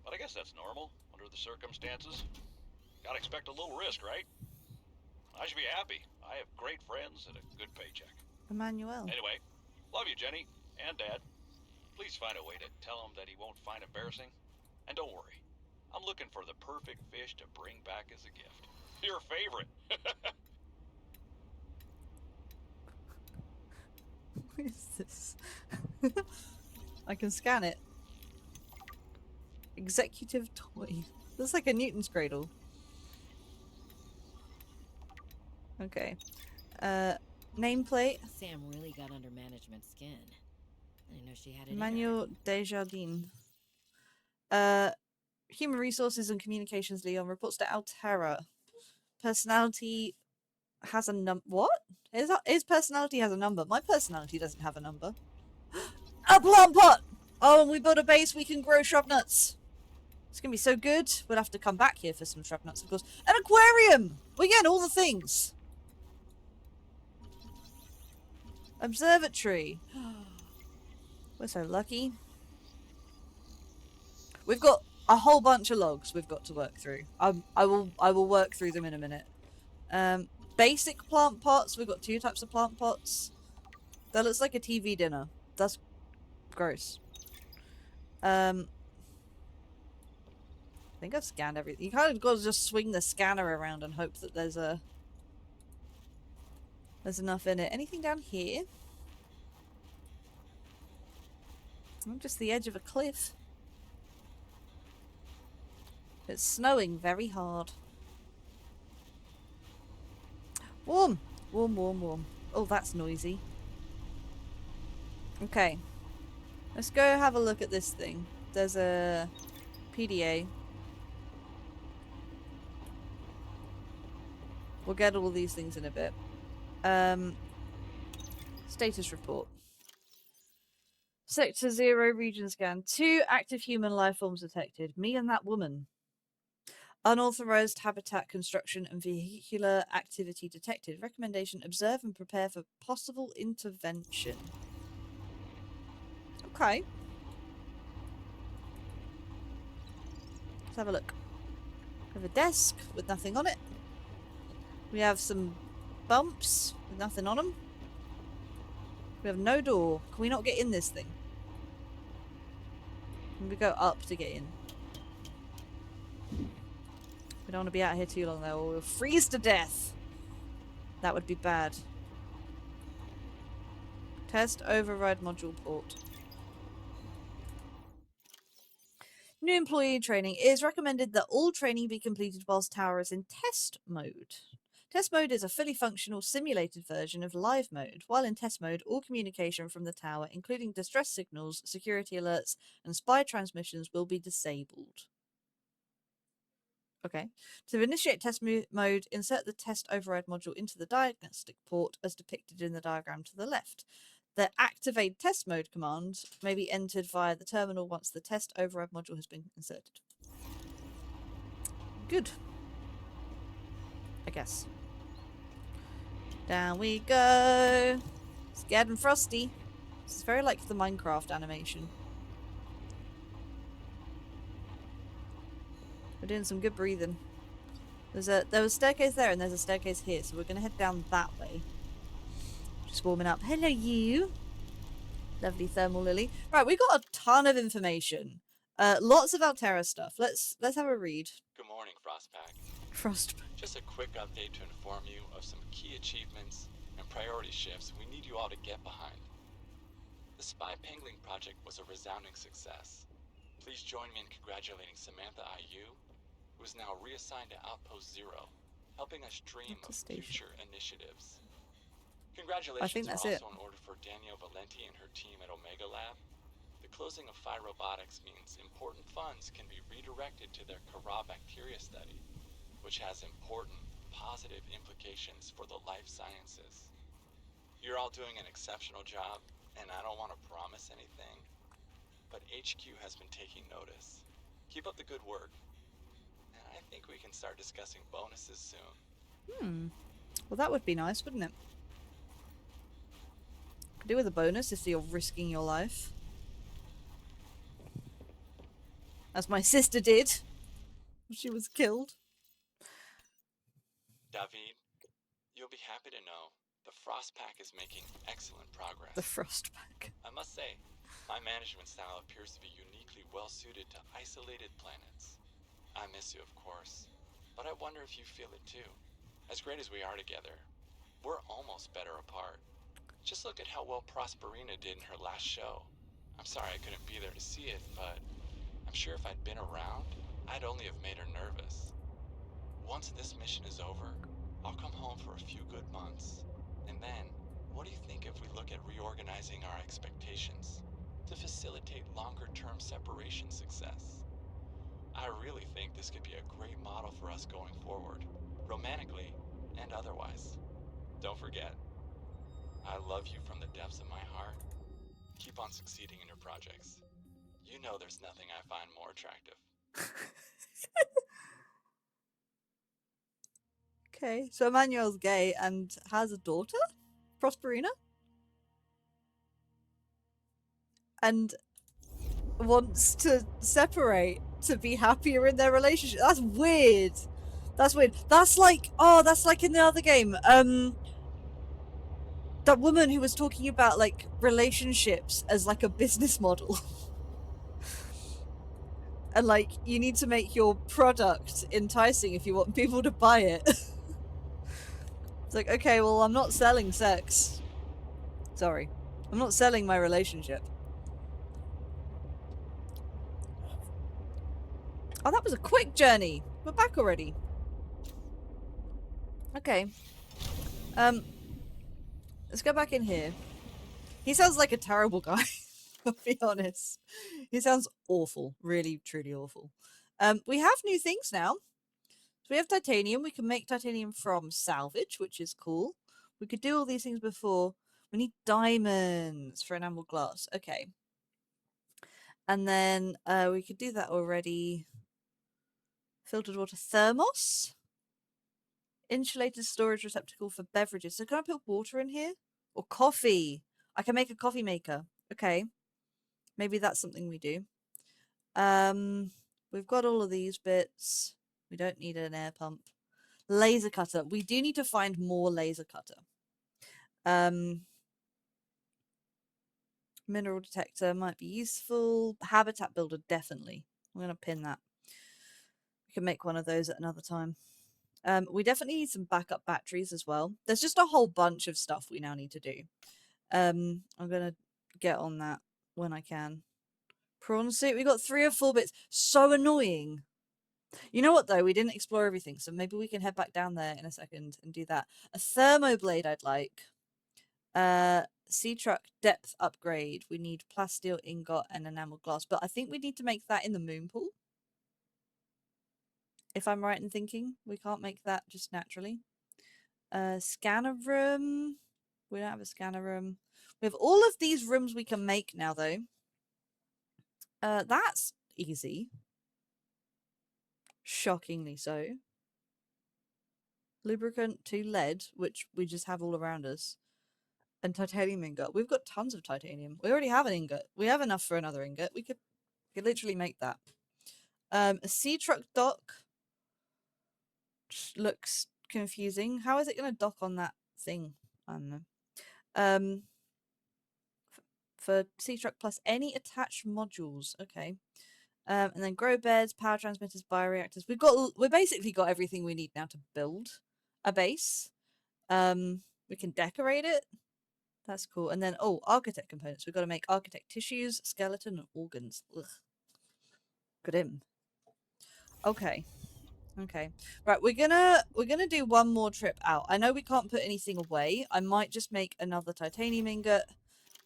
But I guess that's normal, under the circumstances. Gotta expect a little risk, right? I should be happy. I have great friends and a good paycheck. Emmanuel. Anyway, love you, Jenny, and Dad. Please find a way to tell him that he won't find embarrassing. And don't worry, I'm looking for the perfect fish to bring back as a gift. Your favorite. What is this? I can scan it. Executive toy. Looks like a Newton's cradle. Okay. Nameplate. Sam really got under management's skin. I didn't know she had it in her. Emmanuel Desjardins. Human Resources and Communications Leon reports to Altera. Personality has a what? His personality has a number. My personality doesn't have a number. A plant pot! Oh, and we built a base we can grow shrub nuts. It's gonna be so good. We'll have to come back here for some shrub nuts, of course. An aquarium! We're getting all the things. Observatory. We're so lucky. We've got a whole bunch of logs we've got to work through. I will work through them in a minute. Basic plant pots. We've got 2 types of plant pots. That looks like a TV dinner. That's gross. I think I've scanned everything. You kind of got to just swing the scanner around and hope that there's enough in it. Anything down here? Oh, just the edge of a cliff. It's snowing very hard. Warm! Warm, warm, warm. Oh, that's noisy. Okay. Let's go have a look at this thing. There's a PDA. We'll get all these things in a bit. Status report. Sector 0 region scan. 2 active human life forms detected. Me and that woman. Unauthorized habitat construction and vehicular activity detected. Recommendation: observe and prepare for possible intervention. Okay. Let's have a look. We have a desk with nothing on it. We have some bumps with nothing on them. We have no door. Can we not get in this thing? Can we go up to get in? We don't want to be out here too long though, or we'll freeze to death. That would be bad. Test override module port. New employee training. It is recommended that all training be completed whilst tower is in test mode. Test mode is a fully functional simulated version of live mode. While in test mode, all communication from the tower, including distress signals, security alerts, and spy transmissions, will be disabled. Okay. To initiate test mode, insert the test override module into the diagnostic port as depicted in the diagram to the left. The activate test mode command may be entered via the terminal once the test override module has been inserted. Good. I guess. Down we go. It's getting frosty. It's very like the Minecraft animation. We're doing some good breathing. There was a staircase there and there's a staircase here, so we're going to head down that way. Just warming up. Hello, you. Lovely thermal lily. Right, we got a ton of information. Lots of Altera stuff. Let's have a read. Good morning, Frostpack. Frostpack. Just a quick update to inform you of some key achievements and priority shifts we need you all to get behind. The Spy Pangling project was a resounding success. Please join me in congratulating Samantha IU, who is now reassigned to Outpost Zero, helping us dream of future initiatives. Congratulations are also in order for Danielle Valenti and her team at Omega Lab. The closing of Phi Robotics means important funds can be redirected to their Kara bacteria study, which has important positive implications for the life sciences. You're all doing an exceptional job, and I don't want to promise anything, but HQ has been taking notice. Keep up the good work, and I think we can start discussing bonuses soon. Well, that would be nice, wouldn't it? Could do with a bonus if you're risking your life. As my sister did. She was killed. David, you'll be happy to know the Frost Pack is making excellent progress. The Frost Pack. I must say, my management style appears to be uniquely well suited to isolated planets. I miss you, of course, but I wonder if you feel it too. As great as we are together, we're almost better apart. Just look at how well Prosperina did in her last show. I'm sorry I couldn't be there to see it, but I'm sure if I'd been around, I'd only have made her nervous. Once this mission is over, I'll come home for a few good months. And then, what do you think if we look at reorganizing our expectations to facilitate longer-term separation success? I really think this could be a great model for us going forward, romantically and otherwise. Don't forget, I love you from the depths of my heart. Keep on succeeding in your projects. You know there's nothing I find more attractive. Okay, so Emmanuel's gay and has a daughter, Prosperina, and wants to separate to be happier in their relationship. That's weird. That's weird. That's like, oh, that's like in the other game. That woman who was talking about like relationships as like a business model. And like, you need to make your product enticing if you want people to buy it. It's like, okay, well, I'm not selling sex. Sorry. I'm not selling my relationship. Oh, that was a quick journey. We're back already. Okay. Let's go back in here. He sounds like a terrible guy, I'll be honest. He sounds awful. Really, truly awful. We have new things now. So we have titanium. We can make titanium from salvage, which is cool. We could do all these things before. We need diamonds for enamel glass. Okay. And then we could do that already. Filtered water thermos. Insulated storage receptacle for beverages. So can I put water in here? Or coffee? I can make a coffee maker. Okay. Maybe that's something we do. We've got all of these bits. We don't need an air pump. Laser cutter. We do need to find more laser cutter. Mineral detector might be useful. Habitat builder, definitely. I'm going to pin that. We can make one of those at another time. We definitely need some backup batteries as well. There's just a whole bunch of stuff we now need to do. I'm going to get on that when I can. Prawn suit. We got 3 or 4 bits. So annoying. You know what, though? We didn't explore everything, so maybe we can head back down there in a second and do that. A thermoblade I'd like. Sea truck depth upgrade. We need plasteel ingot and enamel glass, but I think we need to make that in the moon pool. If I'm right in thinking, we can't make that just naturally. Scanner room. We don't have a scanner room. We have all of these rooms we can make now, though. That's easy. Shockingly so. Lubricant to lead, which we just have all around us. And titanium ingot. We've got tons of titanium. We already have an ingot. We have enough for another ingot. We could literally make that. A sea truck dock looks confusing. How is it going to dock on that thing? I don't know. For sea truck plus any attached modules. Okay. And then grow beds, power transmitters, bioreactors. We basically got everything we need now to build a base. We can decorate it. That's cool. And then, architect components. We've got to make architect tissues, skeleton, and organs. Ugh. Good him. Okay. Okay. Right, we're gonna do one more trip out. I know we can't put anything away. I might just make another titanium ingot.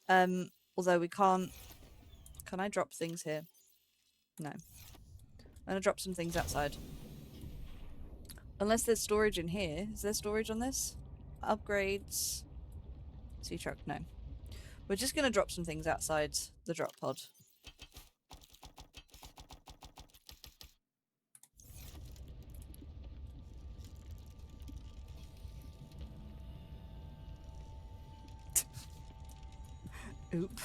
Although we can't. Can I drop things here? No. I'm gonna drop some things outside. Unless there's storage in here. Is there storage on this? Upgrades. Sea truck, no. We're just going to drop some things outside the drop pod. Oop.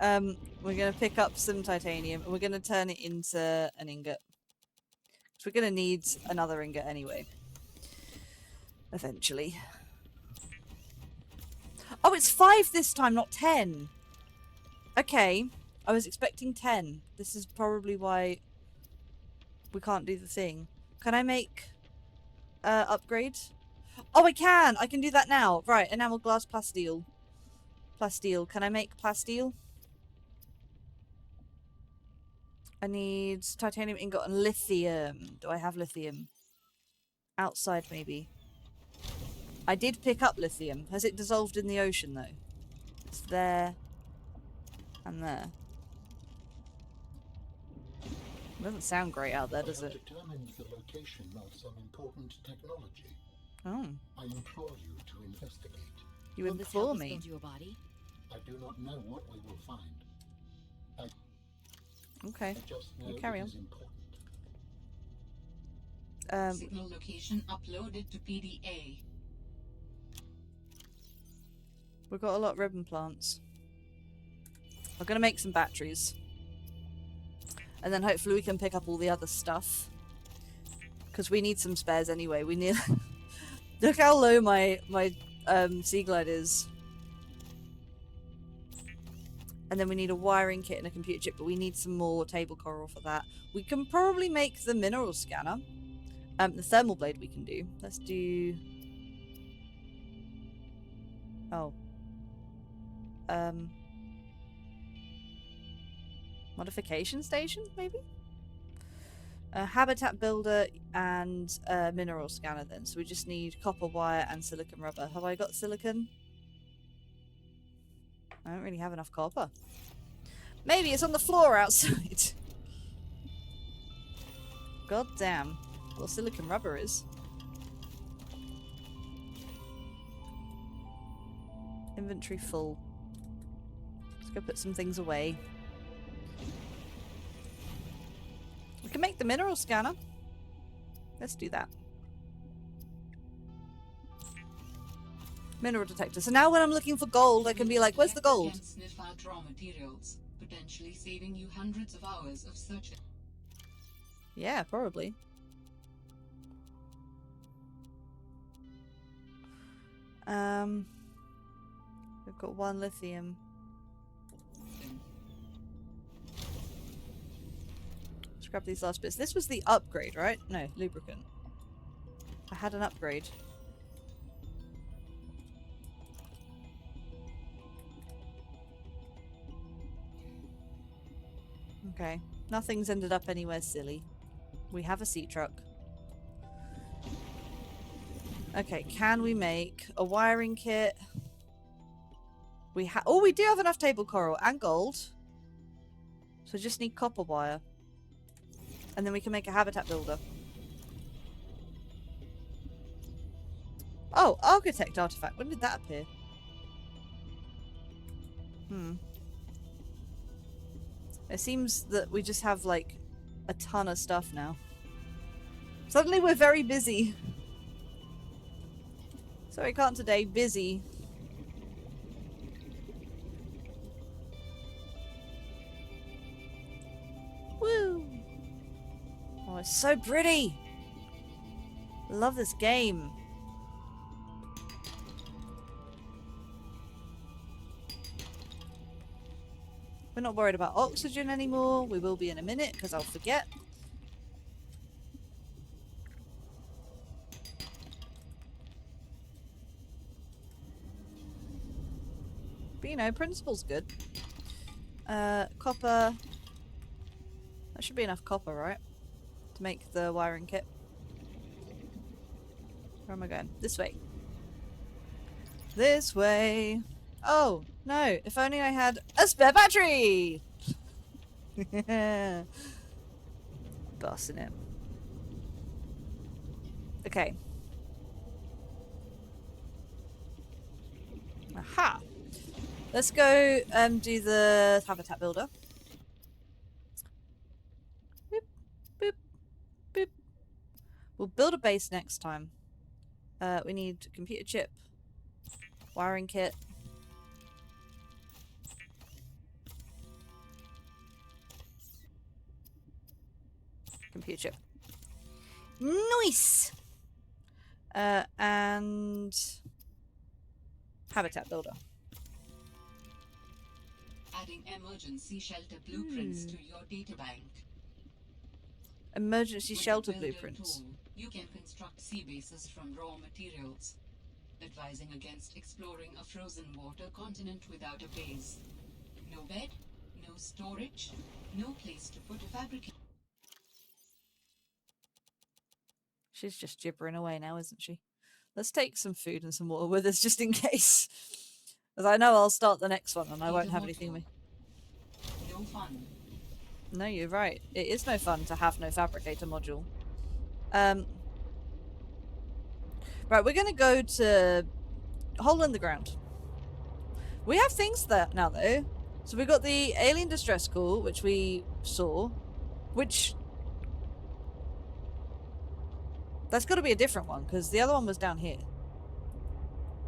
We're going to pick up some titanium and we're going to turn it into an ingot. So we're going to need another ingot anyway. Eventually. Oh, it's 5 this time, not 10. Okay. I was expecting 10. This is probably why we can't do the thing. Can I make upgrade? Oh, I can! I can do that now. Right, enamel glass plasteel. Plasteel. Can I make plasteel? I need titanium ingot and lithium. Do I have lithium? Outside, maybe. I did pick up lithium. Has it dissolved in the ocean, though? It's there. And there. It doesn't sound great out there, does I have it? determined the location of some important technology. Oh. I implore you to investigate. You Will this help implore us me? build you a body? I do not know what we will find. Okay. I just know You carry it on. is important. Signal location uploaded to PDA. We've got a lot of ribbon plants. We're going to make some batteries. And then hopefully we can pick up all the other stuff. Because we need some spares anyway. We need... Look how low my sea glide is. And then we need a wiring kit and a computer chip, but we need some more table coral for that. We can probably make the mineral scanner. The thermal blade we can do. Let's do... Oh. Modification station, maybe? Habitat builder and mineral scanner then. So we just need copper wire and silicon rubber. Have I got silicon? I don't really have enough copper. Maybe it's on the floor outside. God damn. Well, silicon rubber is. Inventory full. Let's go put some things away. We can make the mineral scanner. Let's do that. Mineral detector. So now when I'm looking for gold, I can be like, where's the gold? Can sniff out raw materials, potentially saving you hundreds of hours of searching. Yeah, probably. We've got 1 lithium. Let's grab these last bits. This was the upgrade, right? No, lubricant. I had an upgrade. Okay. Nothing's ended up anywhere silly. We have a sea truck. Okay, can we make a wiring kit? Oh, we do have enough table coral and gold. So just need copper wire. And then we can make a habitat builder. Oh, architect artifact. When did that appear? It seems that we just have, like, a ton of stuff now. Suddenly we're very busy. Sorry, can't today. Busy. Woo! Oh, it's so pretty! Love this game. We're not worried about oxygen anymore. We will be in a minute, because I'll forget. But, you know, principle's good. Copper. That should be enough copper, right? To make the wiring kit. Where am I going? This way. This way. Oh, no. If only I had a spare battery! Bossing it. Okay. Aha! Let's go do the habitat builder. Boop, boop, boop. We'll build a base next time. We need a computer chip, wiring kit. Computer chip. Nice! And habitat builder. Adding emergency shelter blueprints to your databank. Emergency With the shelter builder blueprints. tool, you can construct sea bases from raw materials, advising against exploring a frozen water continent without a base. No bed, no storage, no place to put a fabricator. She's just gibbering away now, isn't she? Let's take some food and some water with us just in case. Because I know I'll start the next one and I won't have anything with me. No fun. No, you're right. It is no fun to have no fabricator module. Right, we're going to go to Hole in the Ground. We have things there now, though. So we got the Alien Distress Call, which we saw. Which... That's got to be a different one, because the other one was down here.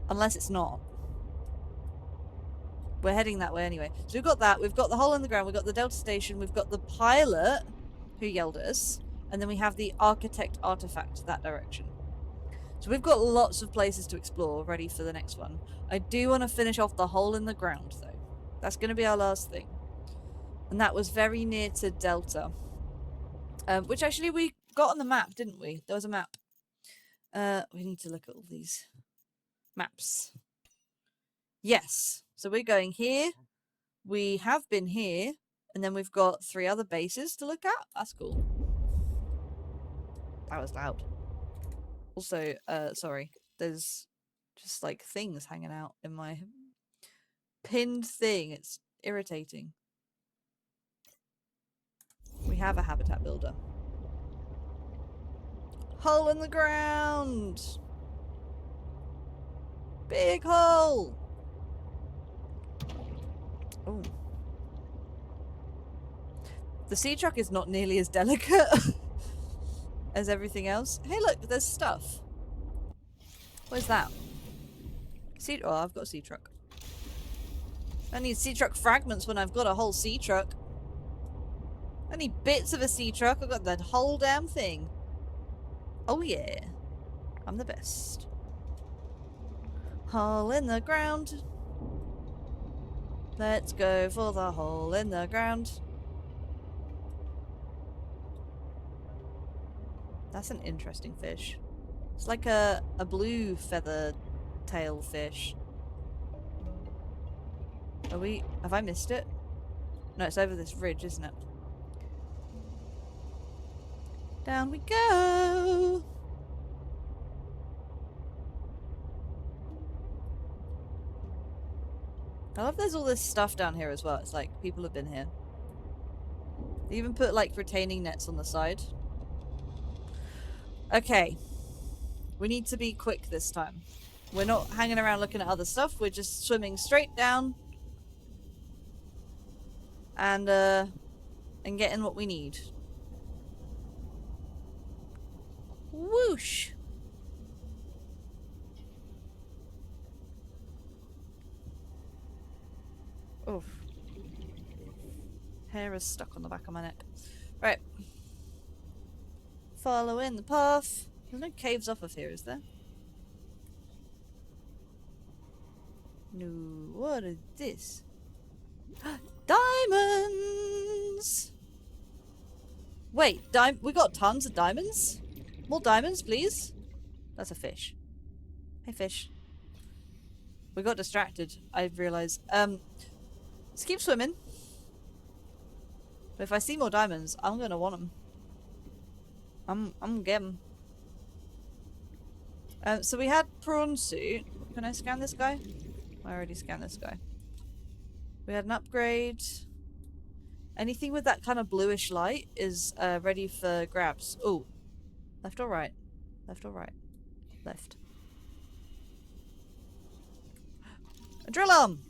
Unless it's not. We're heading that way anyway. So we've got that. We've got the Hole in the Ground. We've got the Delta Station. We've got the pilot who yelled at us. And then we have the Architect Artifact that direction. So we've got lots of places to explore ready for the next one. I do want to finish off the Hole in the Ground, though. That's going to be our last thing. And that was very near to Delta. Which actually we got on the map, didn't we? There was a map. We need to look at all these maps. Yes. So we're going here. We have been here. And then we've got 3 other bases to look at. That's cool. That was loud. Also, sorry. There's just like things hanging out in my pinned thing. It's irritating. We have a habitat builder. Hole in the ground! Big hole! Oh. The sea truck is not nearly as delicate as everything else. Hey look, there's stuff. Where's that? Oh, I've got a sea truck. I need sea truck fragments when I've got a whole sea truck. I need bits of a sea truck. I've got that whole damn thing. Oh yeah. I'm the best. Hole in the ground. Let's go for the hole in the ground. That's an interesting fish. It's like a blue feather tail fish. Are we... Have I missed it? No, it's over this ridge, isn't it? Down we go! I love there's all this stuff down here as well. It's like people have been here. They even put like retaining nets on the side. Okay. We need to be quick this time. We're not hanging around looking at other stuff. We're just swimming straight down. And getting what we need. Whoosh! Oof. Hair is stuck on the back of my neck. Right. Following the path. There's no caves off of here, is there? No. What is this? Diamonds! Wait, we got tons of diamonds? More diamonds, please? That's a fish. Hey, fish. We got distracted, I realised. Let's keep swimming. But if I see more diamonds, I'm gonna want them. I'm gonna get them. So we had prawn suit. Can I scan this guy? I already scanned this guy. We had an upgrade. Anything with that kind of bluish light is ready for grabs. Oh, left or right? Left or right? Left. A drill arm!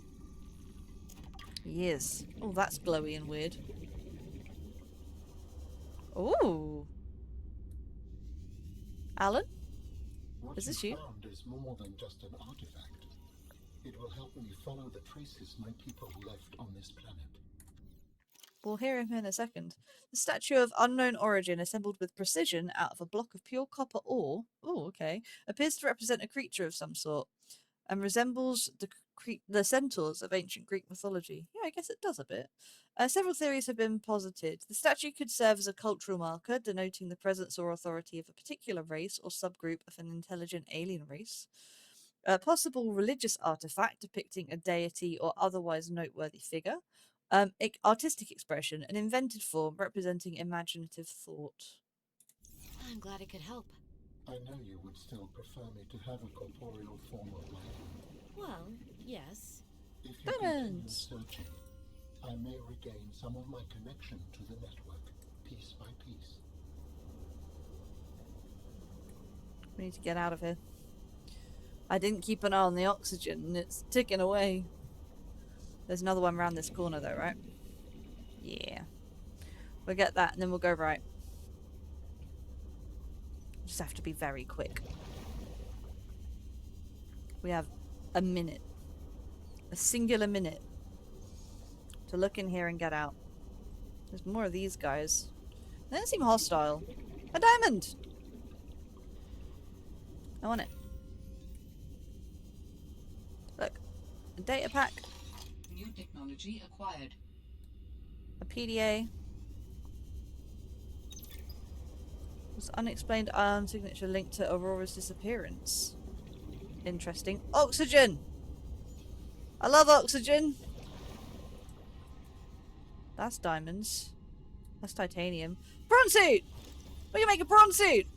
Yes. Oh, that's glowy and weird. Ooh. Alan? Is this you? What you found is more than just an artifact. It will help me follow the traces my people left on this planet. We'll hear him in a second. The statue of unknown origin, assembled with precision out of a block of pure copper ore, appears to represent a creature of some sort, and resembles the centaurs of ancient Greek mythology. Yeah, I guess it does a bit. Several theories have been posited. The statue could serve as a cultural marker, denoting the presence or authority of a particular race or subgroup of an intelligent alien race. A possible religious artifact depicting a deity or otherwise noteworthy figure. Artistic expression, an invented form representing imaginative thought. I'm glad it could help. I know you would still prefer me to have a corporeal form of my own. Well, yes. If you continue searching, I may regain some of my connection to the network, piece by piece. We need to get out of here. I didn't keep an eye on the oxygen, and it's ticking away. There's another one around this corner, though, right? Yeah. We'll get that, and then we'll go right. Just have to be very quick. We have a minute. A singular minute. To look in here and get out. There's more of these guys. They don't seem hostile. A diamond! I want it. Look. A data pack. New technology acquired. A PDA. Was unexplained ion signature linked to Aurora's disappearance. Interesting. Oxygen! I love oxygen! That's diamonds. That's titanium. Prawn suit! We can make a prawn suit!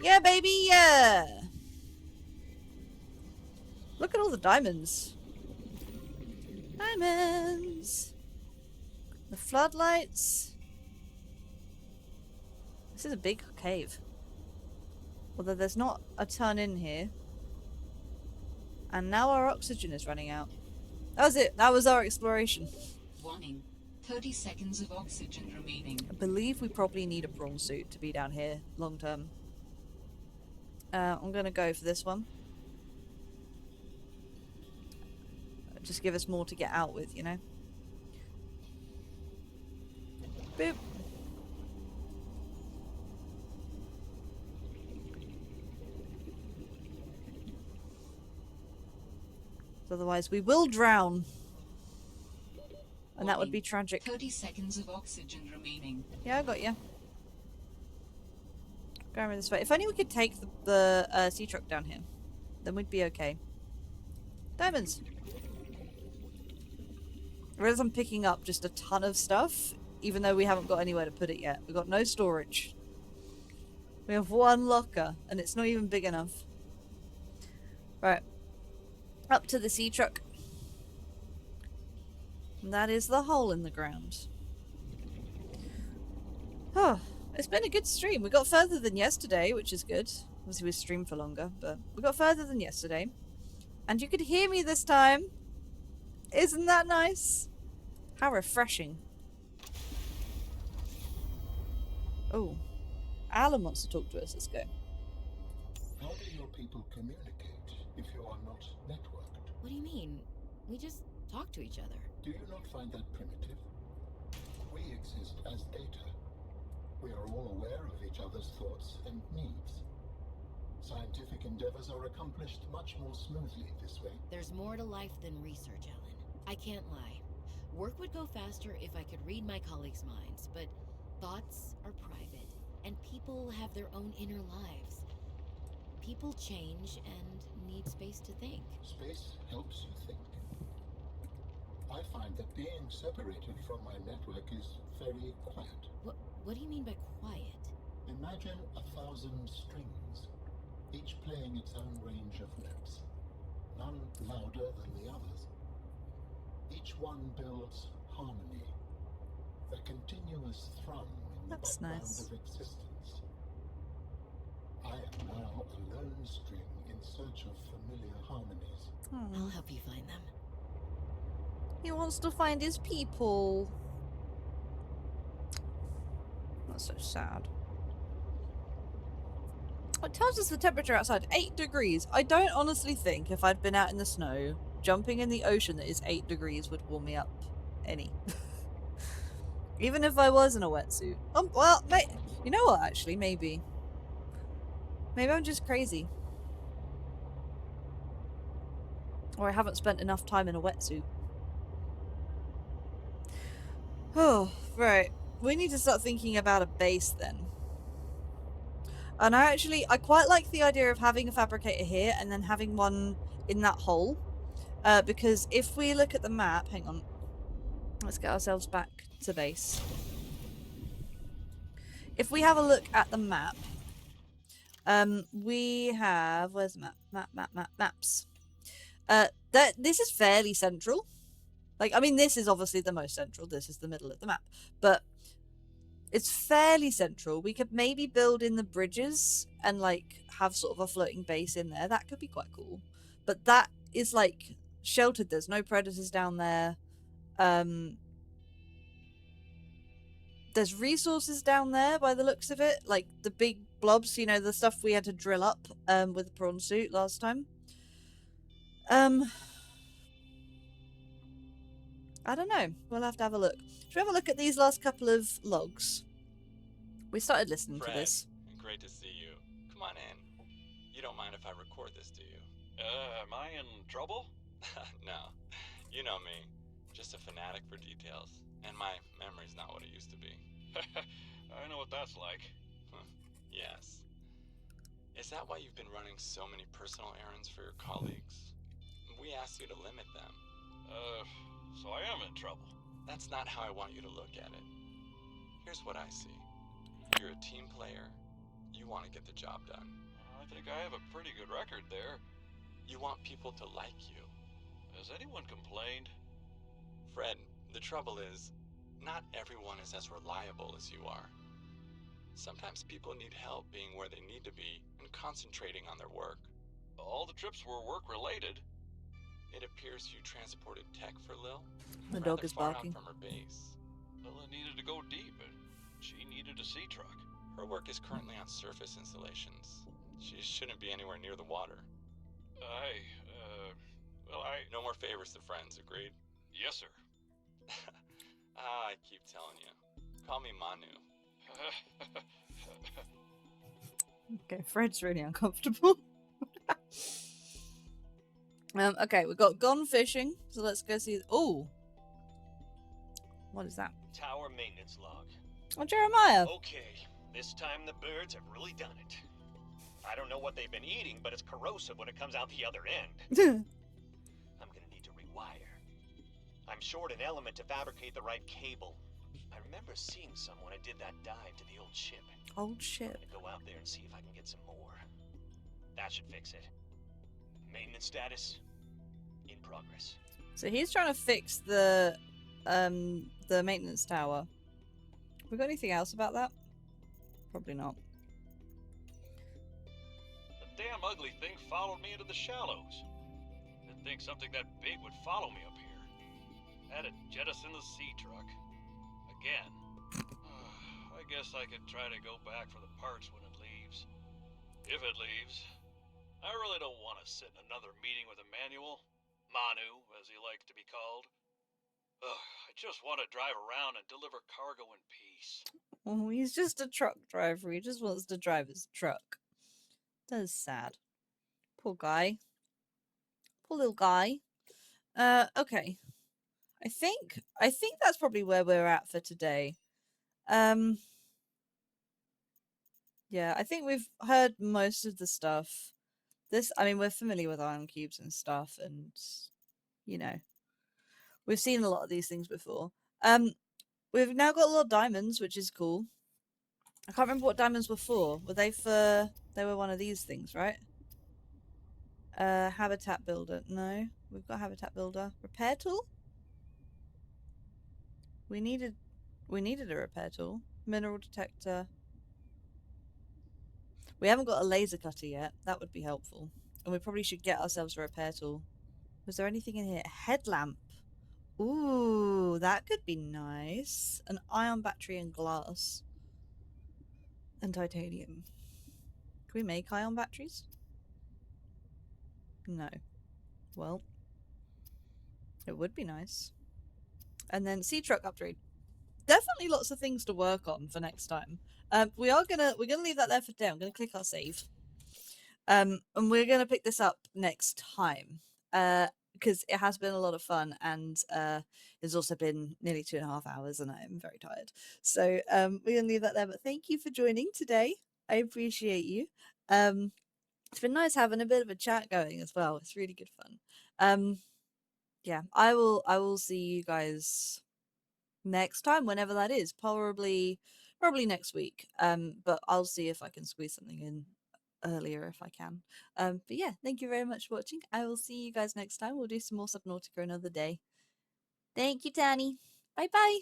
Yeah, baby, yeah! Look at all the diamonds. Diamonds! The floodlights. This is a big cave. Although there's not a ton in here. And now our oxygen is running out. That was it. That was our exploration. Warning. 30 seconds of oxygen remaining. I believe we probably need a prawn suit to be down here long term. I'm gonna go for this one. Just give us more to get out with, you know? Boop. Otherwise we will drown. And that would be tragic. 30 seconds of oxygen remaining. Yeah, I got you. Going this way. If only we could take the sea truck down here. Then we'd be okay. Diamonds! I realize I'm picking up just a ton of stuff, even though we haven't got anywhere to put it yet. We've got no storage. We have one locker, and it's not even big enough. Right. Up to the sea truck. And that is the hole in the ground. Oh, it's been a good stream. We got further than yesterday, which is good. Obviously we streamed for longer, but we got further than yesterday. And you could hear me this time. Isn't that nice? How refreshing. Oh. Alan wants to talk to us. Let's go. How do your people communicate if you are not networked? What do you mean? We just talk to each other. Do you not find that primitive? We exist as data. We are all aware of each other's thoughts and needs. Scientific endeavors are accomplished much more smoothly this way. There's more to life than research, Alan. I can't lie. Work would go faster if I could read my colleagues' minds, but thoughts are private, and people have their own inner lives. People change and need space to think. Space helps you think. I find that being separated from my network is very quiet. What do you mean by quiet? Imagine 1,000 strings, each playing its own range of notes, none louder than the others. Each one builds harmony, a continuous thrum in the background of existence. I am now a lone string in search of familiar harmonies. I'll help you find them. He wants to find his people. That's so sad. It tells us the temperature outside, 8 degrees. I don't honestly think if I'd been out in the snow jumping in the ocean that is 8 degrees would warm me up any. Even if I was in a wetsuit. Well, you know what, actually, maybe. Maybe I'm just crazy. Or I haven't spent enough time in a wetsuit. Oh, right. We need to start thinking about a base then. And I quite like the idea of having a fabricator here and then having one in that hole. Because if we look at the map, hang on. Let's get ourselves back to base. If we have a look at the map, we have, where's the map? Maps. This is fairly central. Like, I mean, this is obviously the most central. This is the middle of the map. But it's fairly central. We could maybe build in the bridges and, like, have sort of a floating base in there. That could be quite cool. But that is, like, sheltered. There's no predators down there. There's resources down there by the looks of it. Like, the big blobs, you know, the stuff we had to drill up with the prawn suit last time. I don't know. We'll have to have a look. Should we have a look at these last couple of logs? We started listening to this. Great to see you. Come on in. You don't mind if I record this, do you? Am I in trouble? No. You know me. Just a fanatic for details. And my memory's not what it used to be. I know what that's like. Yes. Is that why you've been running so many personal errands for your colleagues? We asked you to limit them. So I am in trouble. That's not how I want you to look at it. Here's what I see. You're a team player. You want to get the job done. I think I have a pretty good record there. You want people to like you. Has anyone complained? Fred, the trouble is, not everyone is as reliable as you are. Sometimes people need help being where they need to be and concentrating on their work. All the trips were work-related. It appears you transported tech for Lil. The dog is barking. From her base. Lil needed to go deep, and she needed a sea truck. Her work is currently on surface installations. She shouldn't be anywhere near the water. No more favors to friends, agreed? Yes, sir. I keep telling you. Call me Manu. Okay, Fred's really uncomfortable. Okay, we've got gone fishing, so let's go see. Oh, what is that? Tower maintenance log. Oh, Jeremiah. Okay, this time the birds have really done it. I don't know what they've been eating, but it's corrosive when it comes out the other end. I'm gonna need to rewire. I'm short an element to fabricate the right cable. I remember seeing some when I did that dive to the old ship. Old ship. I'm gonna go out there and see if I can get some more. That should fix it. Maintenance status in progress. So he's trying to fix the maintenance tower. We got anything else about that? Probably not. The damn ugly thing followed me into the shallows. Didn't think something that big would follow me up here. Had to jettison the sea truck. Again. I guess I could try to go back for the parts when it leaves. If it leaves. I really don't want to sit in another meeting with Emmanuel. Manu, as he likes to be called. I just want to drive around and deliver cargo in peace. Oh, he's just a truck driver. He just wants to drive his truck. That is sad. Poor guy. Poor little guy. Okay. I think that's probably where we're at for today. Yeah, I think we've heard most of the stuff. I mean, we're familiar with ion cubes and stuff, and you know, we've seen a lot of these things before. We've now got a lot of diamonds, which is cool. I can't remember what diamonds were for. Were they for? They were one of these things, right? Habitat builder. No, we've got habitat builder. Repair tool. We needed a repair tool. Mineral detector. We haven't got a laser cutter yet. That would be helpful. And we probably should get ourselves a repair tool. Was there anything in here? A headlamp. Ooh, that could be nice. An ion battery and glass. And titanium. Can we make ion batteries? No. Well, It would be nice. And then sea truck upgrade. Definitely lots of things to work on for next time. We're gonna leave that there for today. I'm gonna click our save. And we're gonna pick this up next time. Because it has been a lot of fun, and it's also been nearly 2.5 hours, and I'm very tired. So we're gonna leave that there. But thank you for joining today. I appreciate you. It's been nice having a bit of a chat going as well. It's really good fun. Yeah, I will see you guys next time, whenever that is. Probably next week. But I'll see if I can squeeze something in earlier if I can. But yeah, thank you very much for watching. I will see you guys next time. We'll do some more Subnautica another day. Thank you, Danny. Bye bye.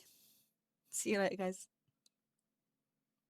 See you later, guys.